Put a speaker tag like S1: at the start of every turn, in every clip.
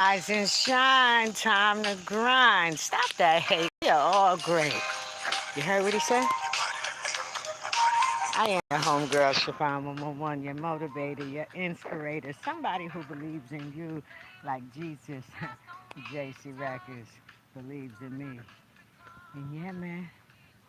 S1: Rise and shine, time to grind. Stop that hate. You're all great. You heard what he said? I am your homegirl, Chiffon 111, your motivator, your inspirator, somebody who believes in you like Jesus, JC Rackers, believes in me. And yeah, man,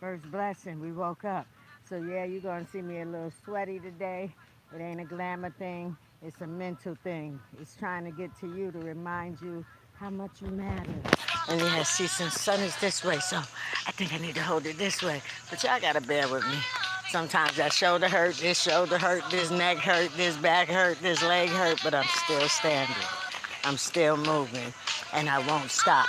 S1: first blessing, we woke up. So yeah, you're going to see me a little sweaty today. It ain't a glamour thing. It's a mental thing. It's trying to get to you to remind you how much you matter. And yeah, see, since sun is this way, so I think I need to hold it this way. But y'all got to bear with me. Sometimes that shoulder hurt, this neck hurt, this back hurt, this leg hurt, but I'm still standing. I'm still moving, and I won't stop.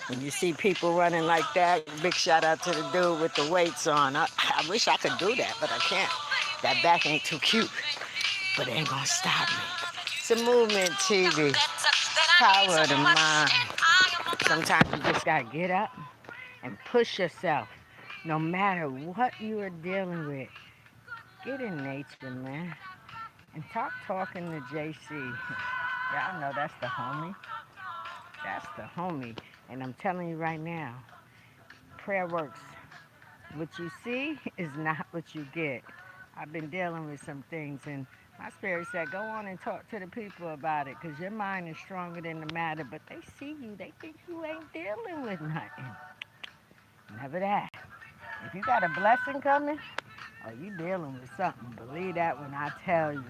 S1: When you see people running like that, big shout out to the dude with the weights on. I wish I could do that, but I can't. That back ain't too cute, but it ain't gonna stop me. It's a movement, TV. Power of the mind. Sometimes you just gotta get up and push yourself, no matter what you are dealing with. Get in nature, man, and talking to JC. Y'all know that's the homie. That's the homie. And I'm telling you right now, prayer works. What you see is not what you get. I've been dealing with some things, and my spirit said, go on and talk to the people about it, because your mind is stronger than the matter, but they see you. They think you ain't dealing with nothing. Never that. If you got a blessing coming, or you dealing with something, believe that when I tell you.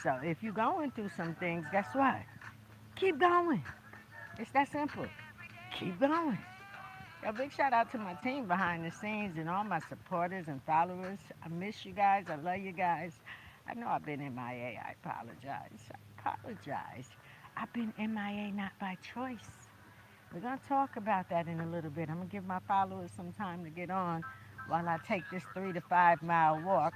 S1: So if you're going through some things, guess what? Keep going. It's that simple. Keep going. A big shout out to my team behind the scenes and all my supporters and followers. I miss you guys. I love you guys. I know I've been MIA. I apologize. I apologize. I've been MIA not by choice. We're going to talk about that in a little bit. I'm going to give my followers some time to get on while I take this 3 to 5 mile walk.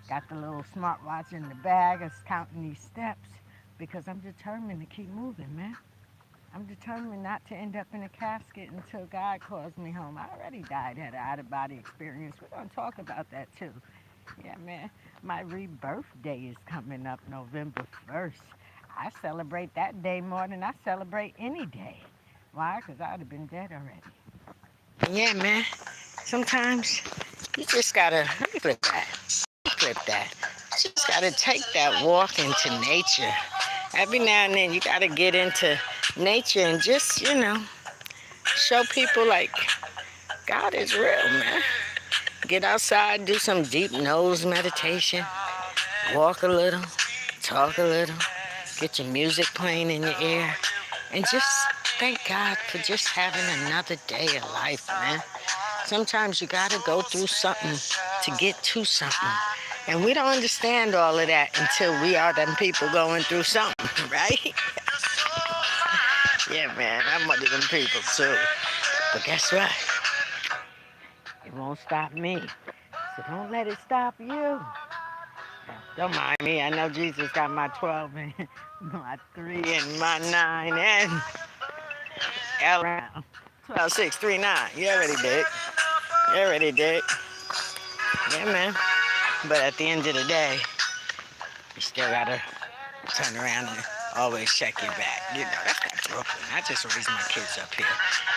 S1: Got the little smartwatch in the bag. I was counting these steps because I'm determined to keep moving, man. I'm determined not to end up in a casket until God calls me home. I already died, had an out-of-body experience. We're going to talk about that too. Yeah, man. My rebirth day is coming up November 1st. I celebrate that day more than I celebrate any day. Why? Because I'd have been dead already. Yeah, man. Sometimes you just got to, let me flip that. Flip that. You just got to take that walk into nature. Every now and then you got to get into nature and just, show people like God is real, man. Get outside, do some deep nose meditation, walk a little, talk a little, get your music playing in your ear, and just thank God for just having another day of life, man. Sometimes you got to go through something to get to something. And we don't understand all of that until we are them people going through something, right? Yeah, man, I'm one of them people too. But guess what? It won't stop me. So don't let it stop you. Don't mind me. I know Jesus got my 12 and my 3 and my 9 and L around. 12, 6, 3, 9. You already did. You already did. Yeah, man. But at the end of the day, you still gotta turn around and always check your back. That's that Brooklyn. I just raised my kids up here.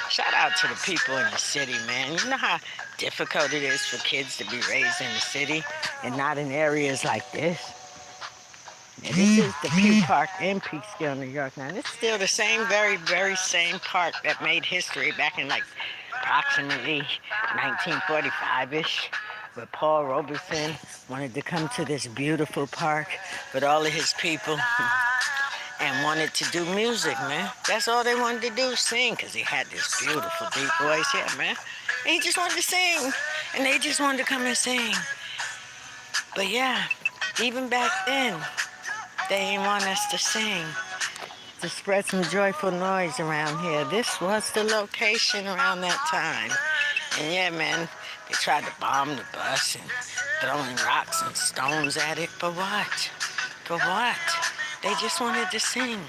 S1: Shout out to the people in the city, man. You know how difficult it is for kids to be raised in the city and not in areas like this? And this is the Peak Park in Peekskill, New York. Now, this is still the same, very, very same park that made history back in like approximately 1945-ish, where Paul Robeson wanted to come to this beautiful park with all of his people and wanted to do music, man. That's all they wanted to do, sing, because he had this beautiful deep voice, yeah, man. And he just wanted to sing, and they just wanted to come and sing. But yeah, even back then, they didn't want us to sing, to spread some joyful noise around here. This was the location around that time. And yeah, man, they tried to bomb the bus and throwing rocks and stones at it. For what? For what? They just wanted to sing.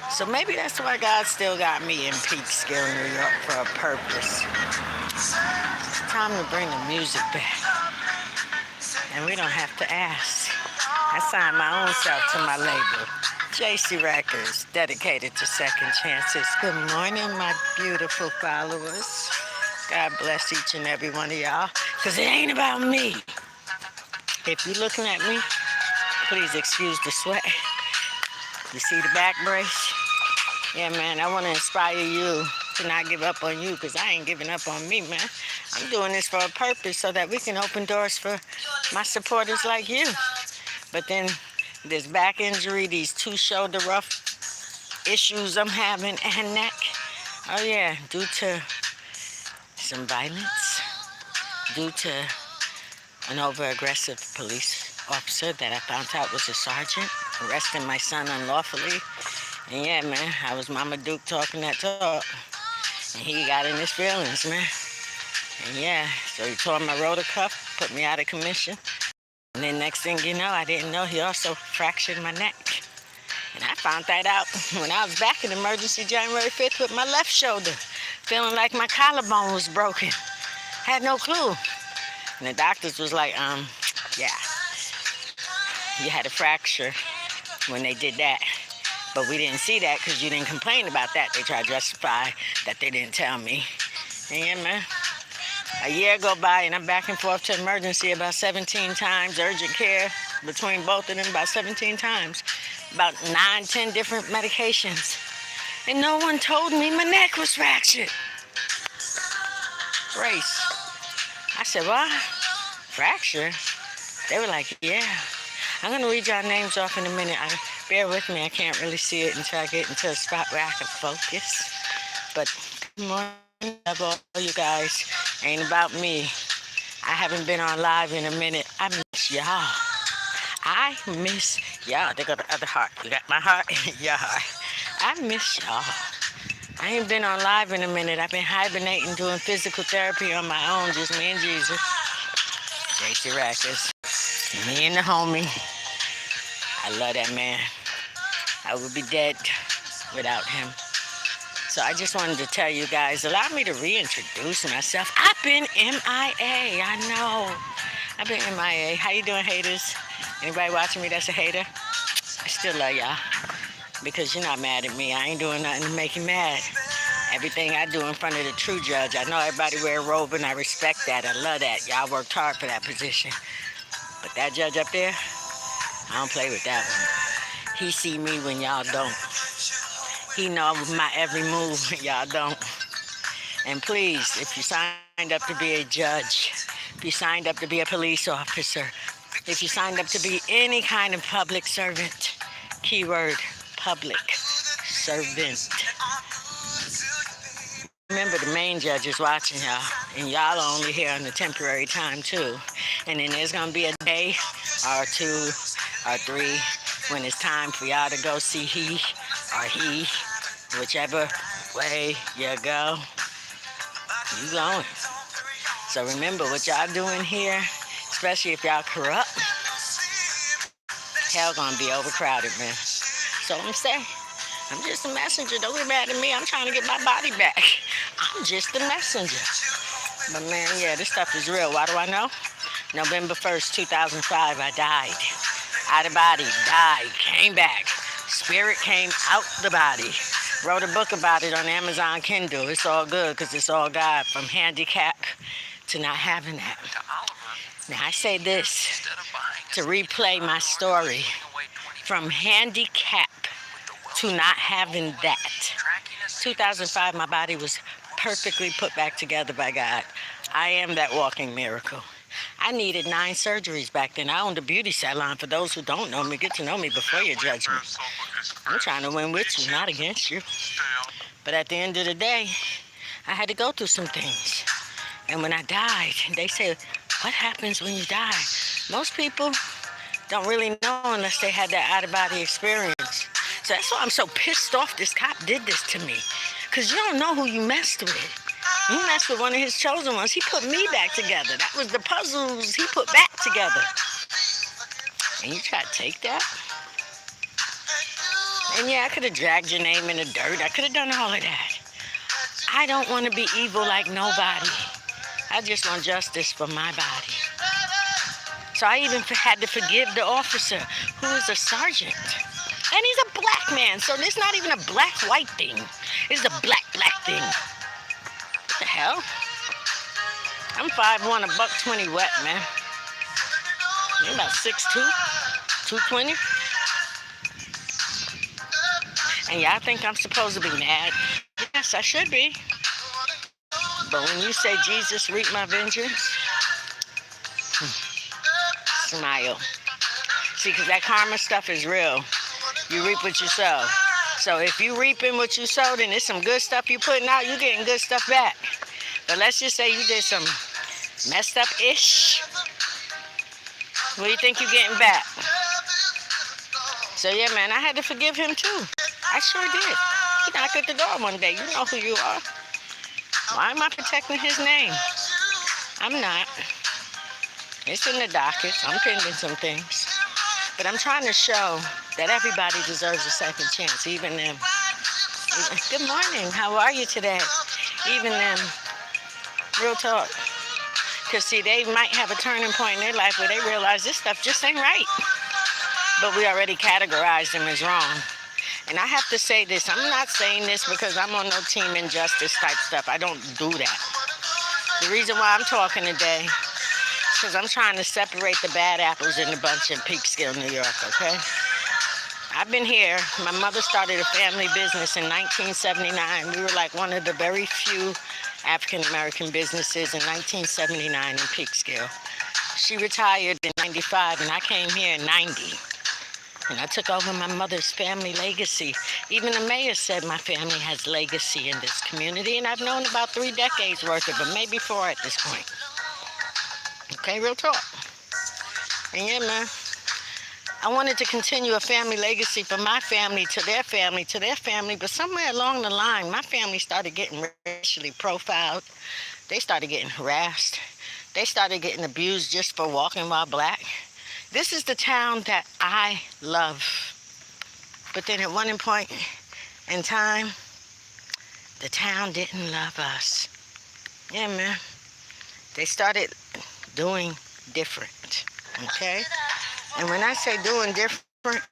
S1: So maybe that's why God still got me in Peekskill, New York for a purpose. It's time to bring the music back. And we don't have to ask. I signed my own self to my label. JC Records, dedicated to second chances. Good morning, my beautiful followers. God bless each and every one of y'all. Because it ain't about me. If you're looking at me, please excuse the sweat. You see the back brace? Yeah, man, I want to inspire you to not give up on you, because I ain't giving up on me, man. I'm doing this for a purpose so that we can open doors for my supporters like you. But then this back injury, these two shoulder rough issues I'm having, and neck. Oh yeah, due to some violence, due to an over-aggressive police officer that I found out was a sergeant arresting my son unlawfully. And yeah, man, I was Mama Duke talking that talk. And he got in his feelings, man. And yeah, so he tore my rotor cuff, put me out of commission. And then next thing you know, I didn't know he also fractured my neck. And I found that out when I was back in emergency January 5th with my left shoulder, feeling like my collarbone was broken. Had no clue. And the doctors was like, yeah, you had a fracture when they did that. But we didn't see that because you didn't complain about that. They tried to justify that they didn't tell me. And yeah, man, a year go by and I'm back and forth to emergency about 17 times, urgent care between both of them about 17 times, about 9, 10 different medications. And no one told me my neck was fractured. Grace. I said, what? Fracture? They were like, yeah. I'm going to read y'all names off in a minute. Bear with me. I can't really see it until I get into a spot where I can focus. But good morning, love all you guys. Ain't about me. I haven't been on live in a minute. I miss y'all. I miss y'all. There go the other heart. You got my heart? Your heart. I miss y'all. I ain't been on live in a minute. I've been hibernating, doing physical therapy on my own, just me and Jesus. JC Rackers. Me and the homie. I love that man. I would be dead without him. So I just wanted to tell you guys, allow me to reintroduce myself. I've been MIA, I know. I've been MIA. How you doing, haters? Anybody watching me that's a hater? I still love y'all because you're not mad at me. I ain't doing nothing to make you mad. Everything I do in front of the true judge. I know everybody wear a robe and I respect that. I love that. Y'all worked hard for that position. But that judge up there, I don't play with that one. He see me when y'all don't. He know my every move when y'all don't. And please, if you signed up to be a judge, if you signed up to be a police officer, if you signed up to be any kind of public servant, keyword, public servant. Remember, the main judge is watching y'all, and y'all are only here on the temporary time too. And then there's gonna be a day or 2 or 3 when it's time for y'all to go see he or he, whichever way you go, you going. So remember what y'all doing here, especially if y'all corrupt, hell gonna be overcrowded, man. So I'm saying, I'm just a messenger. Don't get mad at me. I'm trying to get my body back. I'm just a messenger. But man, yeah, this stuff is real. Why do I know? November 1st, 2005, I died. Out of body, died, came back. Spirit came out the body. Wrote a book about it on Amazon Kindle. It's all good because it's all God, from handicap to not having that. Now I say this to replay my story, from handicap to not having that. 2005, my body was perfectly put back together by God. I am that walking miracle. I needed 9 surgeries back then. I owned a beauty salon. For those who don't know me, get to know me before you judge me. I'm trying to win with you, not against you. But at the end of the day, I had to go through some things. And when I died, they say, what happens when you die? Most people don't really know unless they had that out-of-body experience. So that's why I'm so pissed off this cop did this to me. Because you don't know who you messed with. You messed with one of his chosen ones. He put me back together. That was the puzzles he put back together. And you try to take that? And yeah, I could have dragged your name in the dirt. I could have done all of that. I don't want to be evil like nobody. I just want justice for my body. So I even had to forgive the officer, who is a sergeant. And he's a black man. So it's not even a black-white thing. It's a black-black thing. What the hell? I'm 5'1", a buck 20 wet, man. I'm about 6'2", 220. And y'all think I'm supposed to be mad? Yes, I should be. But when you say, Jesus, reap my vengeance, smile. See, because that karma stuff is real. You reap what you sow. So if you reaping what you sowed and it's some good stuff you putting out, you getting good stuff back. But let's just say you did some messed up-ish. What do you think you're getting back? So yeah, man, I had to forgive him too. I sure did. He knocked at the door one day. You know who you are. Why am I protecting his name? I'm not. It's in the dockets. I'm pending some things. But I'm trying to show that everybody deserves a second chance, even them. Good morning. How are you today? Even them. Real talk. Because, see, they might have a turning point in their life where they realize this stuff just ain't right. But we already categorized them as wrong. And I have to say this. I'm not saying this because I'm on no team injustice type stuff. I don't do that. The reason why I'm talking today is because I'm trying to separate the bad apples in the bunch in Peekskill, New York, okay? I've been here. My mother started a family business in 1979. We were like one of the very few African-American businesses in 1979 in Peekskill. She retired in 95, and I came here in 90. And I took over my mother's family legacy. Even the mayor said my family has legacy in this community, and I've known about 3 decades worth of it, maybe 4 at this point. Okay, real talk. And yeah, man, I wanted to continue a family legacy from my family to their family to their family, but somewhere along the line, my family started getting racially profiled. They started getting harassed. They started getting abused just for walking while black. This is the town that I love. But then at one point in time, the town didn't love us. Yeah, man. They started doing different, okay? And when I say doing different,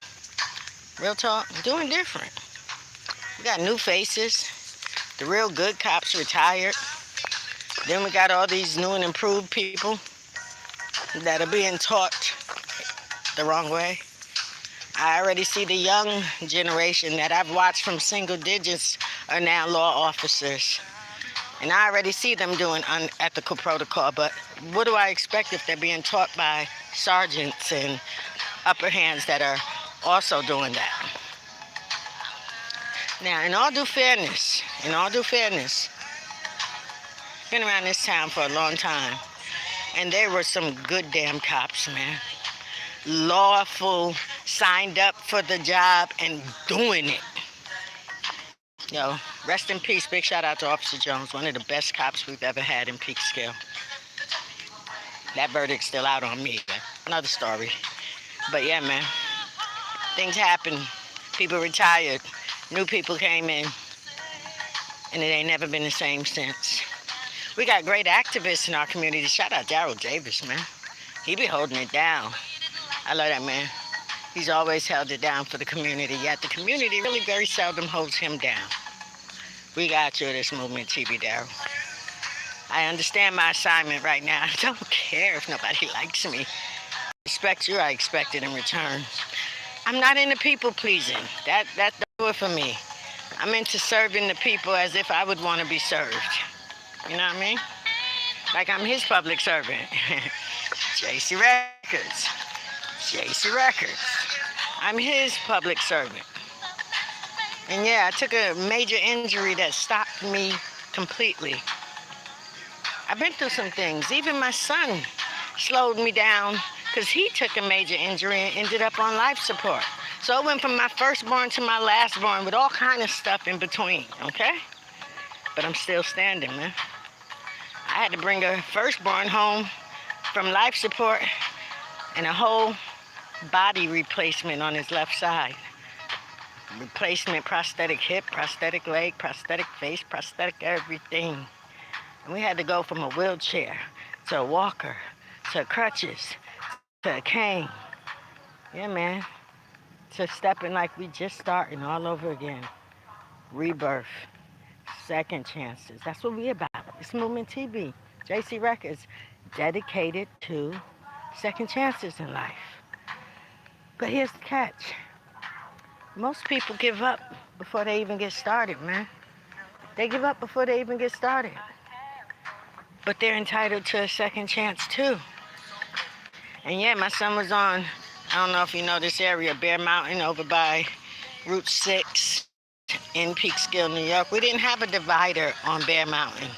S1: real talk, doing different. We got new faces. The real good cops retired. Then we got all these new and improved people that are being taught the wrong way. I already see the young generation that I've watched from single digits are now law officers. And I already see them doing unethical protocol, but what do I expect if they're being taught by sergeants and upper hands that are also doing that? Now, in all due fairness, been around this town for a long time, and there were some good damn cops, man. Lawful, signed up for the job and doing it. Yo, rest in peace. Big shout out to Officer Jones, one of the best cops we've ever had in Peekskill. That verdict's still out on me. Another story. But yeah, man, things happen. People retired. New people came in. And it ain't never been the same since. We got great activists in our community. Shout out Daryl Davis, man. He be holding it down. I love that man. He's always held it down for the community, yet the community really very seldom holds him down. We got you at this movement, TV, Daryl. I understand my assignment right now. I don't care if nobody likes me. I respect you, I expect it in return. I'm not into people pleasing. That don't do it for me. I'm into serving the people as if I would want to be served. You know what I mean? Like I'm his public servant. JC Records. JC Records. I'm his public servant. And yeah, I took a major injury that stopped me completely. I've been through some things. Even my son slowed me down because he took a major injury and ended up on life support. So I went from my firstborn to my lastborn with all kind of stuff in between, okay? But I'm still standing, man. I had to bring a firstborn home from life support and a whole body replacement on his left side. Replacement, prosthetic hip, prosthetic leg, prosthetic face, prosthetic everything. And we had to go from a wheelchair to a walker, to crutches, to a cane. Yeah, man. to stepping like we just starting all over again. Rebirth, second chances. That's what we about. It's Movement TV, JC Records, dedicated to second chances in life. But here's the catch. Most people give up before they even get started, man. They give up before they even get started. But they're entitled to a second chance too. And yeah, my son was on, I don't know if you know this area, Bear Mountain over by Route 6 in Peekskill, New York. We didn't have a divider on Bear Mountain.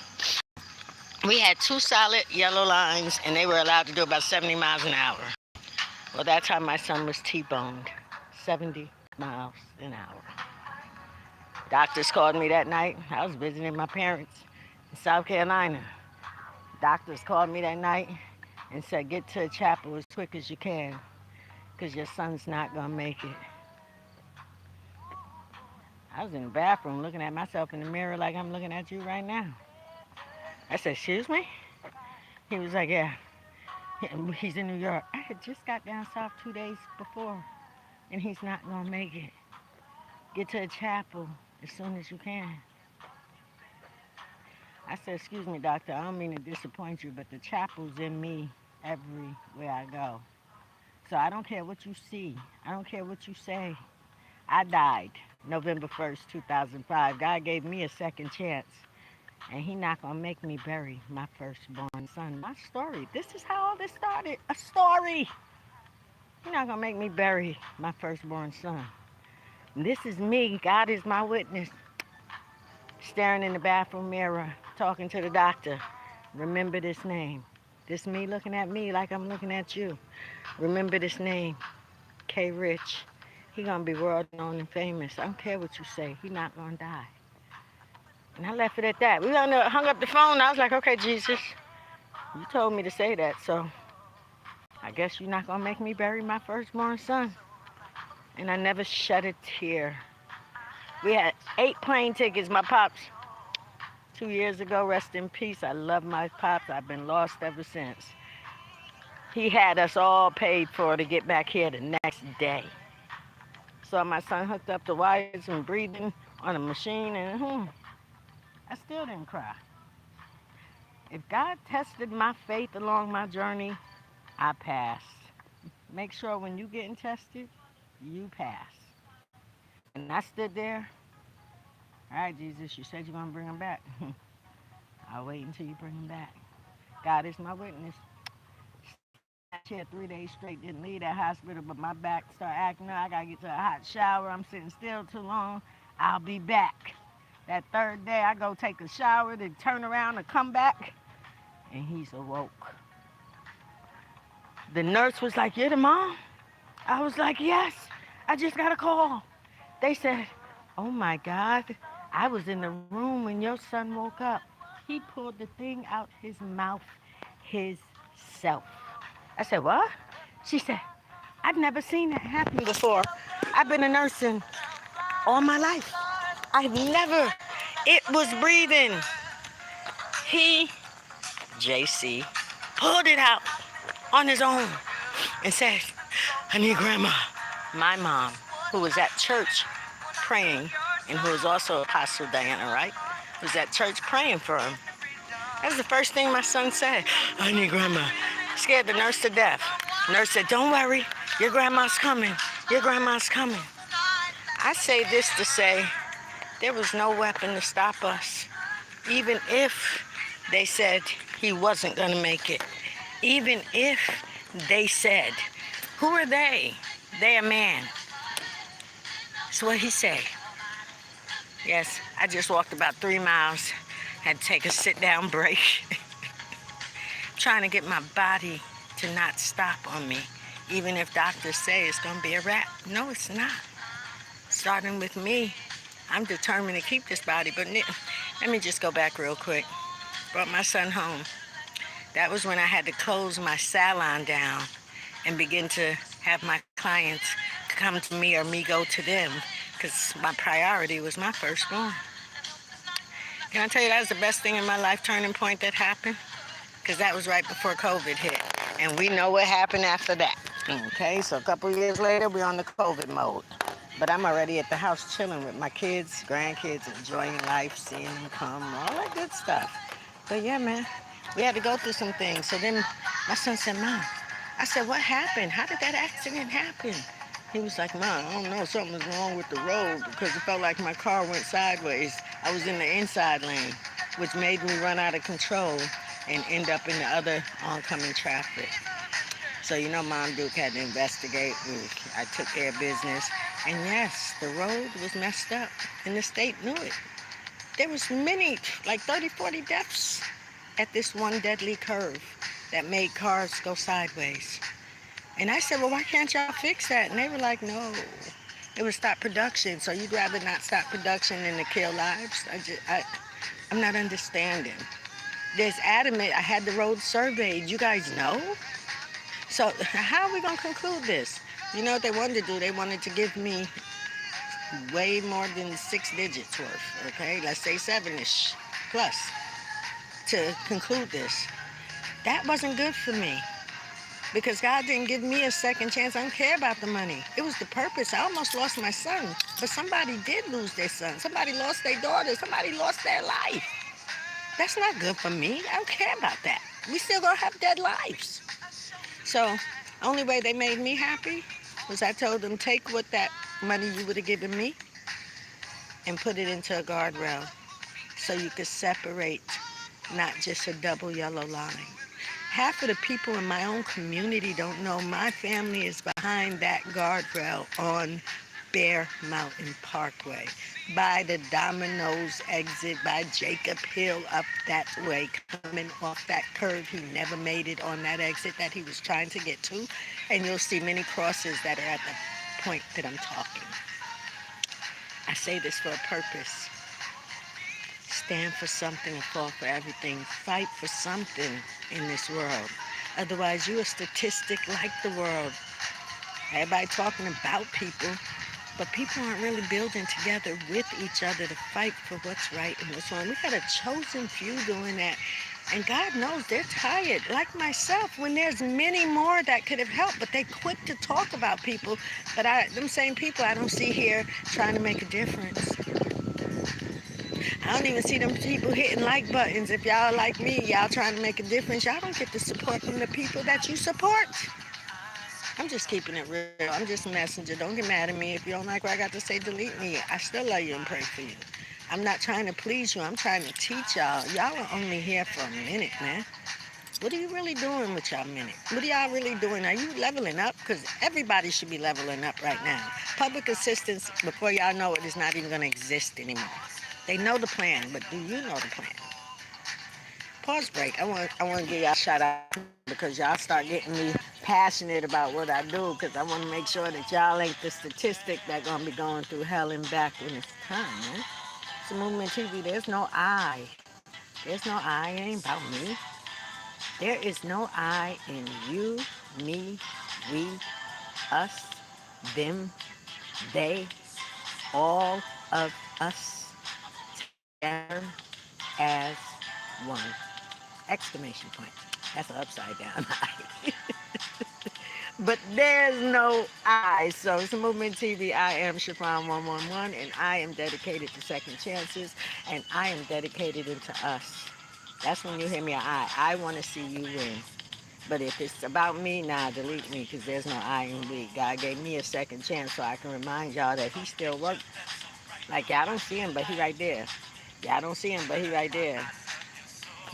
S1: We had two solid yellow lines, and they were allowed to do about 70 miles an hour. Well, that time my son was T-boned, 70 miles an hour. Doctors called me that night. I was visiting my parents in South Carolina. Doctors called me that night and said, get to the chapel as quick as you can, because your son's not going to make it. I was in the bathroom looking at myself in the mirror like I'm looking at you right now. I said, excuse me? He was like, yeah, he's in New York. I had just got down south 2 days before, and he's not going to make it. Get to the chapel as soon as you can. I said, excuse me, doctor, I don't mean to disappoint you, but the chapel's in me everywhere I go. So I don't care what you see. I don't care what you say. I died November 1st, 2005. God gave me a second chance, and he not going to make me bury my firstborn son. My story. This is how all this started. A story. You're not going to make me bury my firstborn son. This is me. God is my witness. Staring in the bathroom mirror, talking to the doctor. Remember this name. This me looking at me like I'm looking at you. Remember this name. K. Rich. He gonna be world known and famous. I don't care what you say. He not gonna die. And I left it at that. We hung up the phone. I was like, okay, Jesus, you told me to say that, so I guess you're not gonna make me bury my firstborn son. And I never shed a tear. We had 8 plane tickets. My pops, 2 years ago, rest in peace. I love my pops. I've been lost ever since. He had us all paid for to get back here the next day. So my son hooked up the wires and breathing on a machine, and I still didn't cry. If God tested my faith along my journey, I passed. Make sure when you getting tested, you pass. And I stood there. All right, Jesus, you said you're going to bring him back. I'll wait until you bring him back. God is my witness. Here 3 days straight, didn't leave that hospital, but my back started acting up. I got to get to a hot shower. I'm sitting still too long. I'll be back. That third day, I go take a shower, then turn around and come back, and he's awoke. The nurse was like, you're the mom? I was like, yes, I just got a call. They said, oh my God, I was in the room when your son woke up. He pulled the thing out his mouth himself. I said, what? She said, I've never seen that happen before. I've been a nurse all my life. I've never, it was breathing. He, JC, pulled it out on his own and said, I need grandma. My mom, who was at church praying, and who was also Apostle Diana, right? Was at church praying for him. That's the first thing my son said. I need grandma. Scared the nurse to death. Nurse said, don't worry, your grandma's coming. Your grandma's coming. I say this to say, there was no weapon to stop us. Even if they said he wasn't going to make it. Even if they said, who are they? They a man. That's what he said. Yes, I just walked about 3 miles. Had to take a sit-down break. Trying to get my body to not stop on me. Even if doctors say it's going to be a wrap. No, it's not. Starting with me. I'm determined to keep this body. But let me just go back real quick. Brought my son home. That was when I had to close my salon down and begin to have my clients come to me or me go to them, because my priority was my firstborn. Can I tell you that was the best thing in my life, turning point that happened? Because that was right before COVID hit. And we know what happened after that. Okay, so a couple years later, we're on the COVID mode. But I'm already at the house chilling with my kids, grandkids, enjoying life, seeing them come, all that good stuff. But yeah, man, we had to go through some things. So then my son said, Mom, I said, what happened? How did that accident happen? He was like, Mom, I don't know, something was wrong with the road because it felt like my car went sideways. I was in the inside lane, which made me run out of control and end up in the other oncoming traffic. So you know, Mom Duke had to investigate. I took care of business, and yes, the road was messed up, and the state knew it. There was many, like 30, 40 deaths at this one deadly curve that made cars go sideways. And I said, well, why can't y'all fix that? And they were like, no, it would stop production. So you'd rather not stop production than to kill lives? I'm not understanding. There's adamant. I had the road surveyed. You guys know? So how are we going to conclude this? You know what they wanted to do? They wanted to give me way more than 6 digits worth, okay? Let's say 7-ish plus to conclude this. That wasn't good for me because God didn't give me a second chance. I don't care about the money. It was the purpose. I almost lost my son, but somebody did lose their son. Somebody lost their daughter. Somebody lost their life. That's not good for me. I don't care about that. We still gonna have dead lives. So, only way they made me happy was I told them, take what that money you would have given me and put it into a guardrail so you could separate, not just a double yellow line. Half of the people in my own community don't know my family is behind that guardrail on Bear Mountain Parkway, by the Domino's exit, by Jacob Hill up that way, coming off that curve. He never made it on that exit that he was trying to get to. And you'll see many crosses that are at the point that I'm talking. I say this for a purpose. Stand for something and fall for everything. Fight for something in this world. Otherwise, you're a statistic like the world. Everybody talking about people, but people aren't really building together with each other to fight for what's right and what's wrong. We got a chosen few doing that. And God knows they're tired, like myself, when there's many more that could have helped, but they quit to talk about people. But them same people I don't see here trying to make a difference. I don't even see them people hitting like buttons. If y'all like me, y'all trying to make a difference, y'all don't get the support from the people that you support. I'm just keeping it real. I'm just a messenger. Don't get mad at me. If you don't like what I got to say, delete me. I still love you and pray for you. I'm not trying to please you. I'm trying to teach y'all. Y'all are only here for a minute, man. What are you really doing with y'all minute? What are y'all really doing? Are you leveling up? Because everybody should be leveling up right now. Public assistance, before y'all know it, is not even going to exist anymore. They know the plan, but do you know the plan? Pause break. I want to give y'all a shout out because y'all start getting me passionate about what I do because I want to make sure that y'all ain't the statistic that gonna be going through hell and back when it's time, man. It's a movement TV. There's no I. There's no I. It ain't about me. There is no I in you, me, we, us, them, they, all of us together as one. Exclamation point. That's an upside down I. But there's no I. So it's a Movement TV. I am Chiffon 111, and I am dedicated to second chances, and I am dedicated into us. That's when you hear me, I want to see you win. But if it's about me, nah, delete me, because there's no I in we. God gave me a second chance so I can remind y'all that he still works. Like, y'all don't see him, but he right there. Y'all don't see him, but he right there.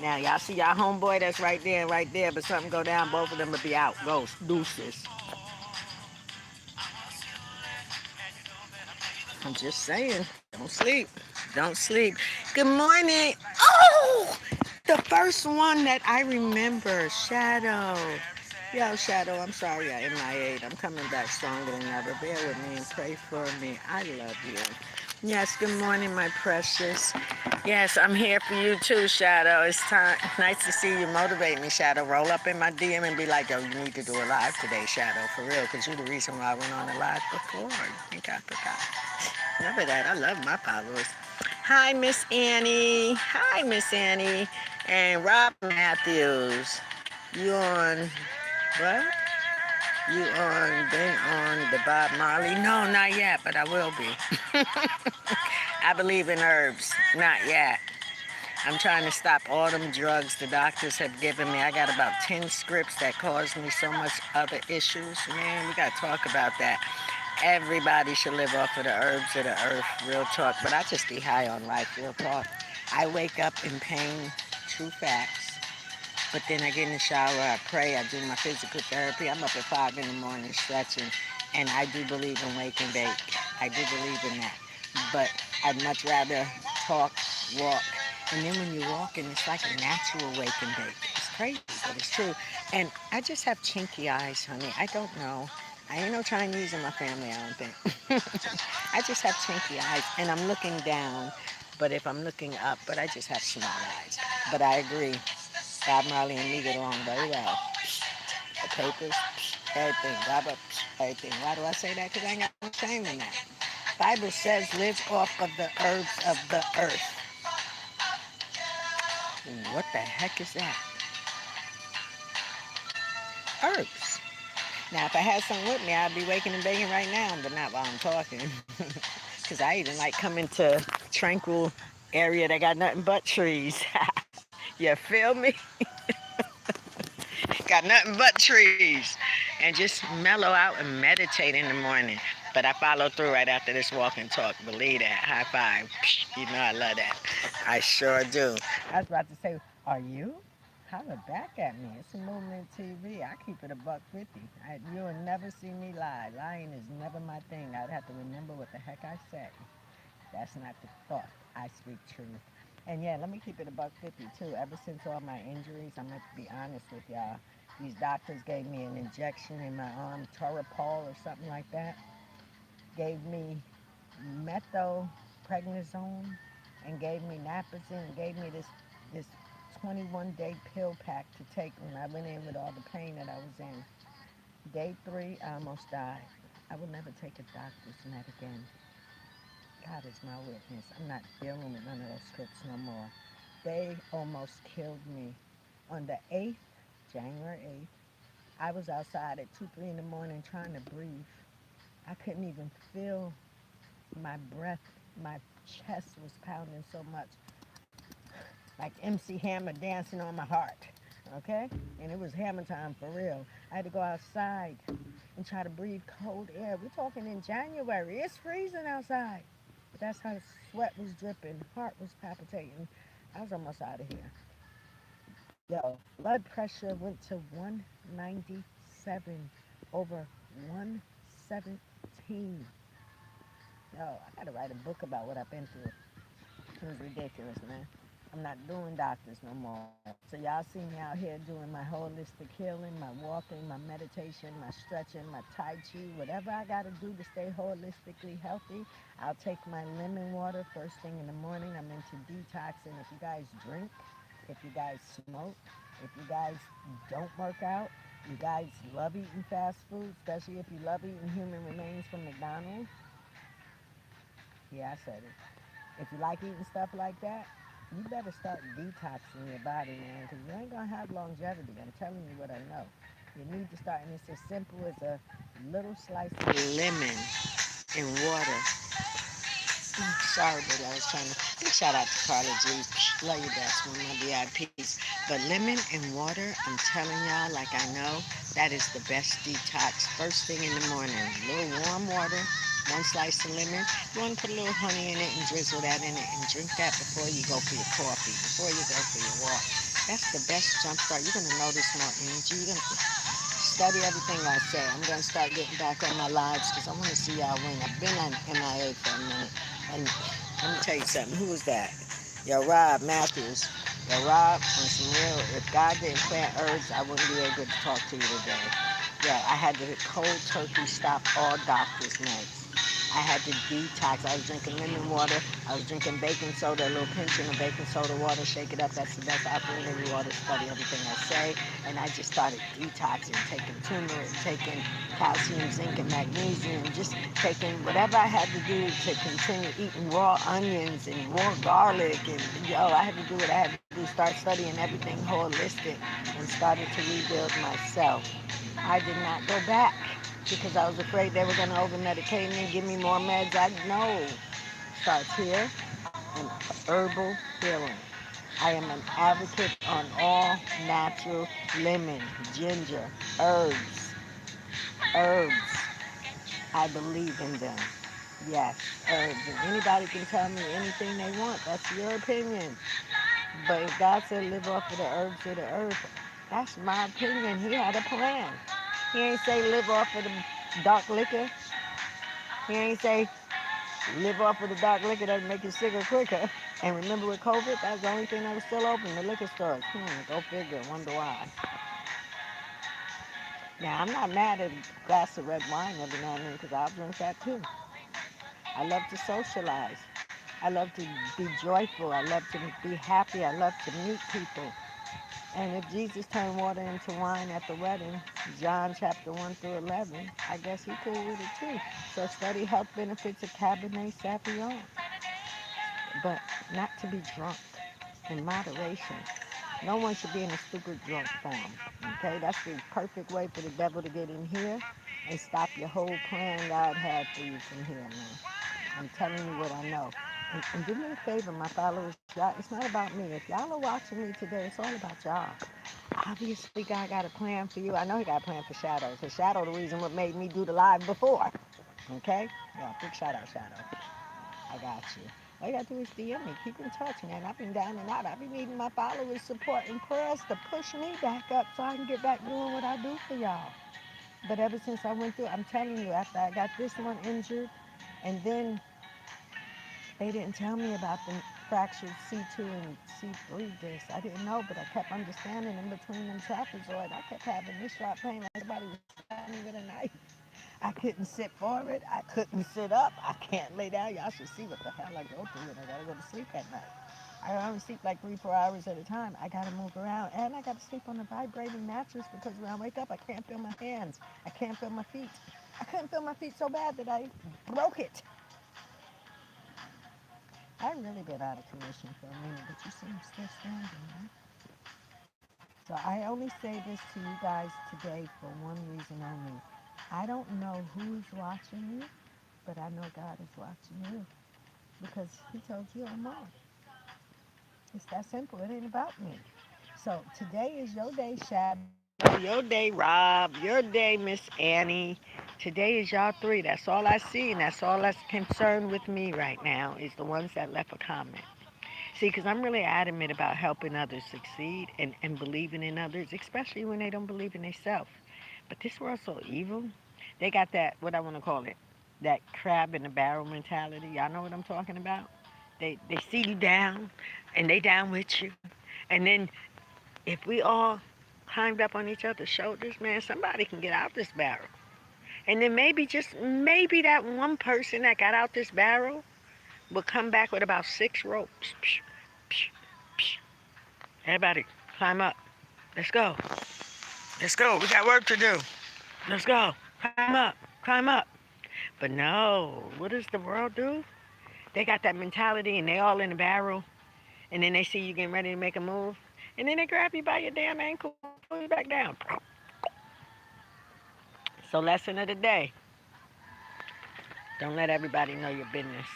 S1: Now, y'all see y'all homeboy that's right there, but something go down, both of them will be out. Ghost, deuces. I'm just saying, don't sleep. Don't sleep. Good morning. Oh, the first one that I remember, Shadow. Yo, Shadow, I'm sorry I MIA'd. I'm coming back stronger than ever. Bear with me and pray for me. I love you. Yes, good morning, my precious. Yes, I'm here for you too, Shadow. It's time. Nice to see you. Motivate me, Shadow. Roll up in my DM and be like, yo, you need to do a live today, Shadow, for real, because you're the reason why I went on a live before. You think I forgot? Remember that. I love my followers. Hi, Miss Annie. Hi, Miss Annie. And Rob Matthews. You on what? You been on the Bob Marley? No, not yet, but I will be. I believe in herbs. Not yet. I'm trying to stop all them drugs the doctors have given me. I got about 10 scripts that cause me so much other issues. Man, we got to talk about that. Everybody should live off of the herbs of the earth, real talk. But I just be high on life, real talk. I wake up in pain, true facts. But then I get in the shower, I pray, I do my physical therapy. I'm up at 5 in the morning stretching, and I do believe in wake and bake. I do believe in that. But I'd much rather talk, walk, and then when you're walking, it's like a natural wake and bake. It's crazy, but it's true. And I just have chinky eyes, honey. I don't know. I ain't no Chinese in my family, I don't think. I just have chinky eyes, and I'm looking down. But if I'm looking up, but I just have small eyes. But I agree. Bob Marley and me get along very well. The papers, everything. Baba, everything. Why do I say that? Because I ain't got no shame in that. Bible says live off of the herbs of the earth. What the heck is that? Herbs. Now, if I had something with me, I'd be waking and baking right now, but not while I'm talking. Because I even like coming to tranquil area that got nothing but trees. You feel me? Got nothing but trees. And just mellow out and meditate in the morning. But I follow through right after this walk and talk. Believe that. High five. You know I love that. I sure do. I was about to say, are you? Holler back at me. It's a movement TV. I keep it a buck 50. You'll never see me lie. Lying is never my thing. I'd have to remember what the heck I said. That's not the thought. I speak truth. And yeah, let me keep it a buck 50 too. Ever since all my injuries, I'm going to be honest with y'all. These doctors gave me an injection in my arm, Torapol or something like that. Gave me methylprednisone and gave me napazine and gave me this 21-day pill pack to take when I went in with all the pain that I was in. Day 3, I almost died. I will never take a doctor's med again. God is my witness. I'm not dealing with none of those scripts no more. They almost killed me. On the 8th, January 8th, I was outside at 2, 3 in the morning trying to breathe. I couldn't even feel my breath. My chest was pounding so much, like MC Hammer dancing on my heart. Okay? And it was hammer time for real. I had to go outside and try to breathe cold air. We're talking in January. It's freezing outside. But that's how sweat was dripping, heart was palpitating. I was almost out of here. Yo, blood pressure went to 197 over 117. Yo, I gotta write a book about what I've been through. It was ridiculous, man. I'm not doing doctors no more. So y'all see me out here doing my holistic healing, my walking, my meditation, my stretching, my tai chi, whatever I gotta do to stay holistically healthy. I'll take my lemon water first thing in the morning. I'm into detoxing. If you guys drink, if you guys smoke, if you guys don't work out, you guys love eating fast food, especially if you love eating human remains from McDonald's. Yeah, I said it. If you like eating stuff like that, you better start detoxing your body, man, because you ain't going to have longevity. I'm telling you what I know. You need to start, and it's as simple as a little slice of lemon in water. Sorry, but I was trying to big shout out to Carla G. Love you best, one of my VIPs. But lemon and water, I'm telling y'all, like I know, that is the best detox. First thing in the morning, a little warm water, one slice of lemon. You want to put a little honey in it and drizzle that in it and drink that before you go for your coffee, before you go for your walk. That's the best jump start. You're going to notice more energy. You're going to study everything I say. I'm going to start getting back on my lives because I want to see y'all win. I've been on MIA for a minute. And let me tell you something. Who was that? Yo, Rob Matthews. Yo, Rob, on some real, if God didn't plant herbs, I wouldn't be able to talk to you today. Yeah, I had to cold turkey stop all doctor's meds. I had to detox. I was drinking lemon water. I was drinking baking soda, a little pinch in the baking soda water, shake it up. That's the best operating water. Study everything I say. And I just started detoxing, taking turmeric, taking calcium, zinc, and magnesium, just taking whatever I had to do to continue eating raw onions and raw garlic. And yo, I had to do what I had to do, start studying everything holistic and started to rebuild myself. I did not go back because I was afraid they were going to over medicate me and give me more meds. I know. Starts here and herbal healing. I am an advocate on all natural lemon, ginger, herbs, herbs. I believe in them. Yes, herbs. And anybody can tell me anything they want. That's your opinion. But if God said live off of the herbs of the earth, that's my opinion. He had a plan. He ain't say live off of the dark liquor. He ain't say live off of the dark liquor that make you sicker quicker. And remember with COVID, that's the only thing that was still open, the liquor stores. Go figure, wonder why. Now, I'm not mad at a glass of red wine every now and then because I'll drink that too. I love to socialize. I love to be joyful. I love to be happy. I love to meet people. And if Jesus turned water into wine at the wedding, John chapter 1 through 11, I guess he could with it too. So study health benefits of Cabernet Sauvignon, but not to be drunk in moderation. No one should be in a stupid drunk form. Okay, that's the perfect way for the devil to get in here and stop your whole plan God had for you from here, man. I'm telling you what I know. And do me a favor, my followers, y'all, it's not about me. If y'all are watching me today, it's all about y'all. Obviously, God got a plan for you. I know he got a plan for Shadow. Because Shadow the reason what made me do the live before. Okay? Yeah, big shout out, Shadow. I got you. All you gotta do is DM me. Keep in touch, man. I've been down and out. I've been needing my followers' support and prayers to push me back up so I can get back doing what I do for y'all. But ever since I went through, I'm telling you, after I got this one injured, and then they didn't tell me about the fractured C2 and C3 discs. I didn't know, but I kept understanding in between them trapezoid. I kept having this sharp pain like somebody was stabbing me with a knife. I couldn't sit forward. I couldn't sit up. I can't lay down. Y'all should see what the hell I go through when I gotta go to sleep at night. I only sleep like 3, 4 hours at a time. I gotta move around, and I gotta sleep on a vibrating mattress because when I wake up, I can't feel my hands. I can't feel my feet. I couldn't feel my feet so bad that I broke it. I've really been out of commission for a minute, but you see I'm still standing, right? So I only say this to you guys today for one reason only. I don't know who's watching you, but I know God is watching you because he told you I'm on. It's that simple. It ain't about me. So today is your day, Shadow. Your day, Rob. Your day, Miss Annie. Today is y'all three. That's all I see, and that's all that's concerned with me right now is the ones that left a comment. See, because I'm really adamant about helping others succeed and believing in others, especially when they don't believe in themselves. But this world's so evil. They got that, what I want to call it, that crab in the barrel mentality. Y'all know what I'm talking about? They see you down, and they down with you. And then if we all climbed up on each other's shoulders, man, somebody can get out this barrel. And then maybe, just maybe that one person that got out this barrel will come back with about 6 ropes. Everybody, climb up. Let's go. Let's go. We got work to do. Let's go. Climb up. Climb up. But no, what does the world do? They got that mentality and they all in the barrel. And then they see you getting ready to make a move. And then they grab you by your damn ankle and pull you back down. So, lesson of the day, don't let everybody know your business.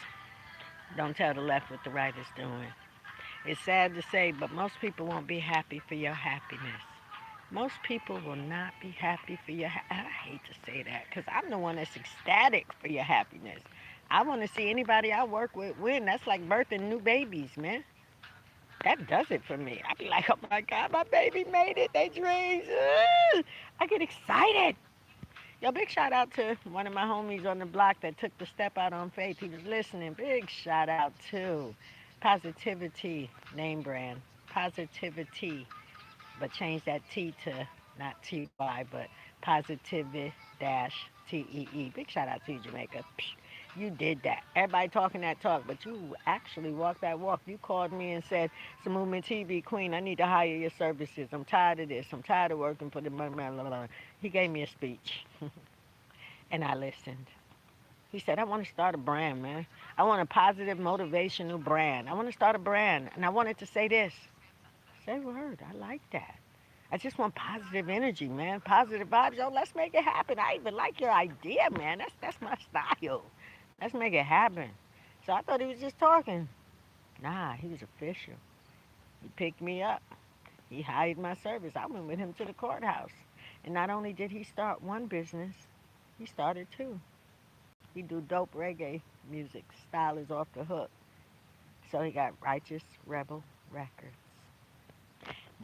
S1: Don't tell the left what the right is doing. It's sad to say, but most people won't be happy for your happiness. Most people will not be happy for your I hate to say that because I'm the one that's ecstatic for your happiness. I want to see anybody I work with win. That's like birthing new babies, man. That does it for me. I be like, oh my God, my baby made it. They dreams. I get excited. Yo, big shout out to one of my homies on the block that took the step out on faith. He was listening. Big shout out to Positivity name brand. Positivity, but change that T to not TY, but Positivity dash TEE. Big shout out to you, Jamaica. You did that. Everybody talking that talk, but you actually walked that walk. You called me and said, it's a Movement TV Queen. I need to hire your services. I'm tired of this. I'm tired of working for the blah. He gave me a speech, and I listened. He said, I want to start a brand, man. I want a positive, motivational brand. I want to start a brand, and I wanted to say this. Say word. I like that. I just want positive energy, man. Positive vibes. Yo, let's make it happen. I even like your idea, man. That's my style. Let's make it happen. So I thought he was just talking. Nah, he was official. He picked me up. He hired my service. I went with him to the courthouse. And not only did he start one business, he started two. He do dope reggae music. Style is off the hook. So he got Righteous Rebel Records.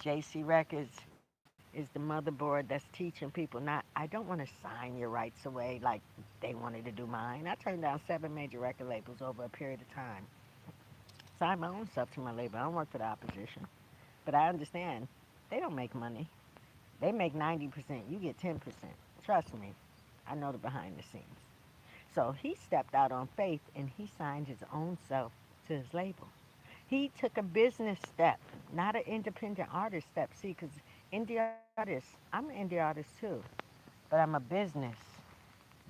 S1: JC Records is the motherboard that's teaching people not, I don't want to sign your rights away like they wanted to do mine. I turned down 7 major record labels over a period of time. Signed my own stuff to my label. I don't work for the opposition. But I understand they don't make money. They make 90%. You get 10%. Trust me. I know the behind the scenes. So he stepped out on faith and he signed his own self to his label. He took a business step, not an independent artist step. See, because indie artist, I'm an indie artist too, but I'm a business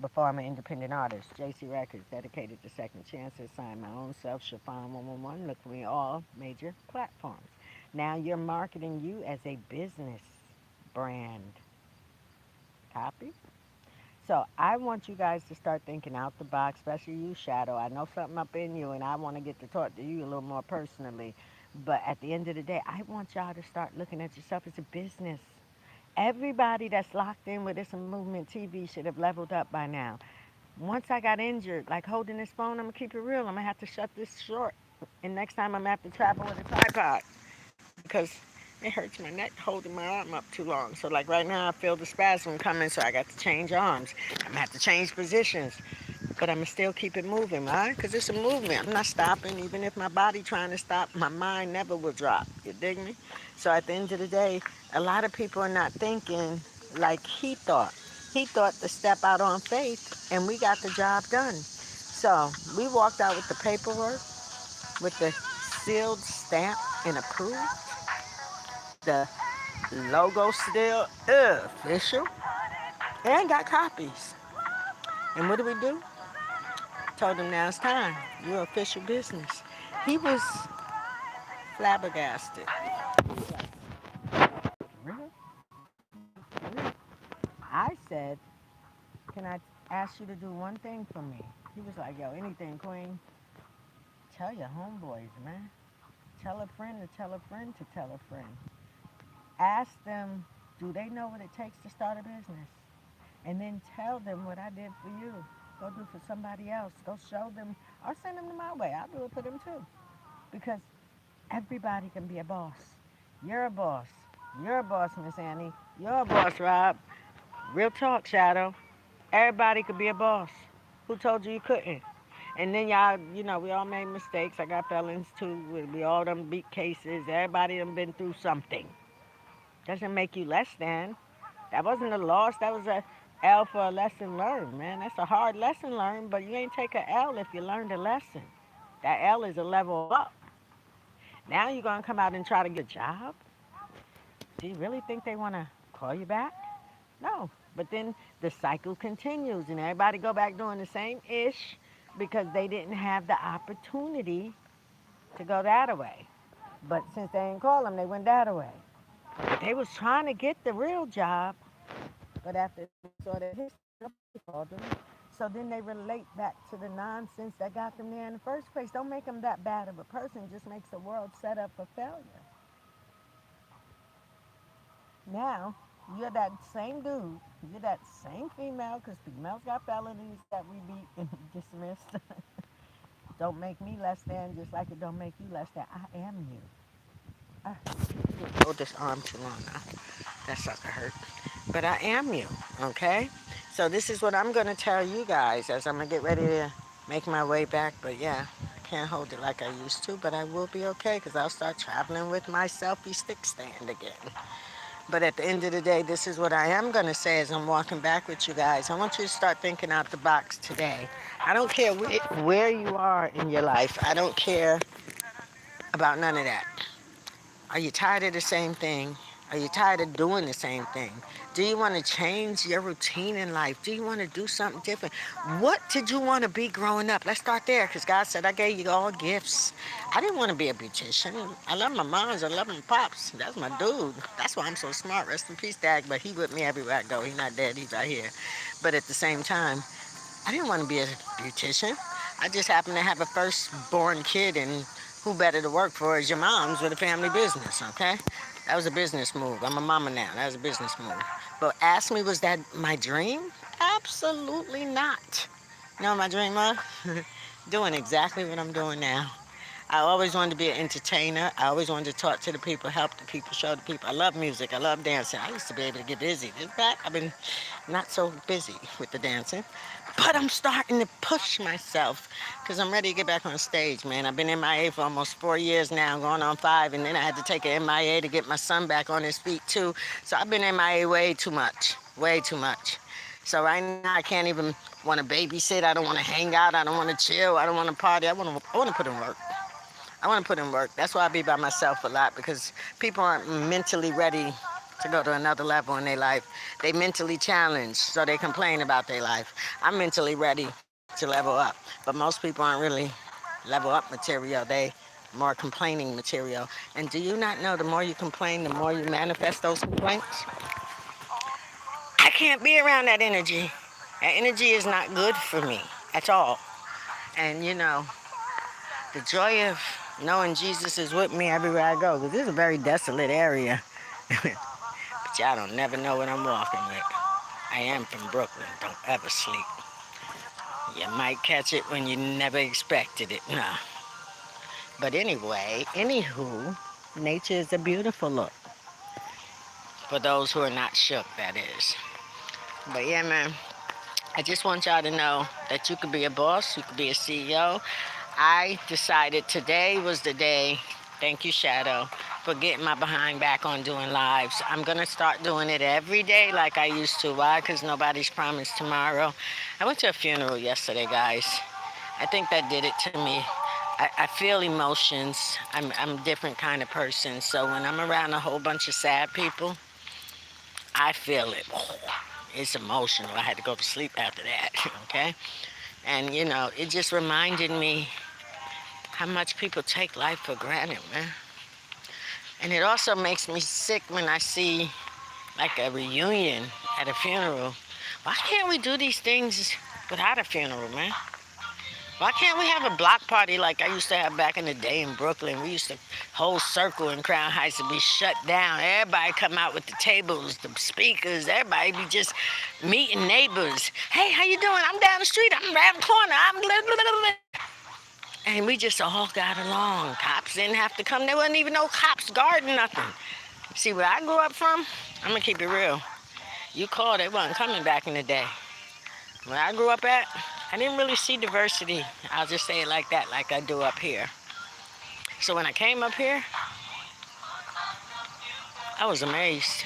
S1: before I'm an independent artist. JC Records, dedicated to second chances, signed my own self, Chiffon 111. Look for me all major platforms. Now you're marketing you as a business brand. Copy? So I want you guys to start thinking out the box, especially you, Shadow. I know something up in you, and I want to get to talk to you a little more personally. But at the end of the day, I want y'all to start looking at yourself as a business. Everybody that's locked in with this movement TV should have leveled up by now. Once I got injured, like holding this phone, I'm gonna keep it real. I'm gonna have to shut this short, and next time I'm gonna have to travel with a tripod because it hurts my neck holding my arm up too long. So like right now, I feel the spasm coming, so I got to change arms. I'm gonna have to change positions, but I'm gonna still keep it moving, right? Because it's a movement. I'm not stopping. Even if my body trying to stop, my mind never will drop. You dig me? So at the end of the day, a lot of people are not thinking like he thought. He thought to step out on faith, and we got the job done. So we walked out with the paperwork, with the sealed stamp and approved, the logo still official, and got copies. And what did we do? Told him now it's time. You're official business. He was flabbergasted. Really? Really? I said, can I ask you to do one thing for me? He was like, yo, anything, Queen. Tell your homeboys, man. Tell a friend to tell a friend to tell a friend. Ask them, do they know what it takes to start a business? And then tell them what I did for you. Go do for somebody else. Go show them or send them to my way. I'll do it for them too. Because everybody can be a boss. You're a boss. You're a boss, Miss Annie. You're a boss, Rob. Real talk, Shadow. Everybody could be a boss. Who told you you couldn't? And then y'all, we all made mistakes. I got felons too. We all done beat cases. Everybody done been through something. Doesn't make you less than. That wasn't a loss. That was a L for a lesson learned, man. That's a hard lesson learned, but you ain't take a L if you learned a lesson. That L is a level up. Now you're gonna come out and try to get a job? Do you really think they wanna call you back? No. But then the cycle continues and everybody go back doing the same ish because they didn't have the opportunity to go that way. But since they didn't call them, they went that way. They was trying to get the real job, but after they saw their history, nobody called them. So then they relate back to the nonsense that got them there in the first place. Don't make them that bad of a person. Just makes the world set up for failure. Now, you're that same dude. You're that same female, because females got felonies that we beat and dismissed. Don't make me less than, just like it don't make you less than. I am you. Ah, hold this arm too long now. That sucker hurt. But I am you, okay? So this is what I'm going to tell you guys as I'm going to get ready to make my way back. But yeah, I can't hold it like I used to, but I will be okay because I'll start traveling with my selfie stick stand again. But at the end of the day, this is what I am going to say as I'm walking back with you guys. I want you to start thinking out the box today. I don't care where you are in your life. I don't care about none of that. Are you tired of the same thing? Are you tired of doing the same thing? Do you want to change your routine in life? Do you want to do something different? What did you want to be growing up? Let's start there because God said, I gave you all gifts. I didn't want to be a beautician. I love my moms. I love my pops. That's my dude. That's why I'm so smart. Rest in peace, Dad. But he with me everywhere I go. He's not dead. He's right here. But at the same time, I didn't want to be a beautician. I just happened to have a firstborn kid, and who better to work for is your mom's with a family business, okay? That was a business move. I'm a mama now. That was a business move. But ask me, was that my dream? Absolutely not. You know what my dream was? Doing exactly what I'm doing now. I always wanted to be an entertainer. I always wanted to talk to the people, help the people, show the people. I love music. I love dancing. I used to be able to get busy. In fact, I've been not so busy with the dancing. But I'm starting to push myself because I'm ready to get back on stage, man. I've been MIA for almost 4 years now, going on 5, and then I had to take an MIA to get my son back on his feet, too. So I've been MIA way too much. So right now I can't even want to babysit. I don't want to hang out. I don't want to chill. I don't want to party. I want to put in work. I want to put in work. That's why I be by myself a lot because people aren't mentally ready to go to another level in their life. They mentally challenged, so they complain about their life. I'm mentally ready to level up, but most people aren't really level up material. They more complaining material. And do you not know the more you complain, the more you manifest those complaints? I can't be around that energy. That energy is not good for me at all. And you know, the joy of knowing Jesus is with me everywhere I go, because this is a very desolate area. But y'all don't never know what I'm walking with. I am from Brooklyn. Don't ever sleep. You might catch it when you never expected it. Nah. But anyway, anywho, nature is a beautiful look. For those who are not shook, that is. But yeah, man, I just want y'all to know that you could be a boss, you could be a CEO. I decided today was the day, thank you, Shadow, for getting my behind back on doing lives. I'm going to start doing it every day like I used to. Why? Because nobody's promised tomorrow. I went to a funeral yesterday, guys. I think that did it to me. I feel emotions. I'm a different kind of person. So when I'm around a whole bunch of sad people, I feel it. It's emotional. I had to go to sleep after that, okay? And, you know, it just reminded me how much people take life for granted, man. And it also makes me sick when I see, like, a reunion at a funeral. Why can't we do these things without a funeral, man? Why can't we have a block party like I used to have back in the day in Brooklyn? We used to whole circle in Crown Heights to be shut down. Everybody come out with the tables, the speakers. Everybody be just meeting neighbors. Hey, how you doing? I'm down the street. I'm around the corner. I'm blah, blah, blah, blah. And we just all got along. Cops didn't have to come. There wasn't even no cops guarding nothing. See, where I grew up from, I'm going to keep it real. You called, they wasn't coming back in the day. Where I grew up at, I didn't really see diversity. I'll just say it like that, like I do up here. So when I came up here, I was amazed.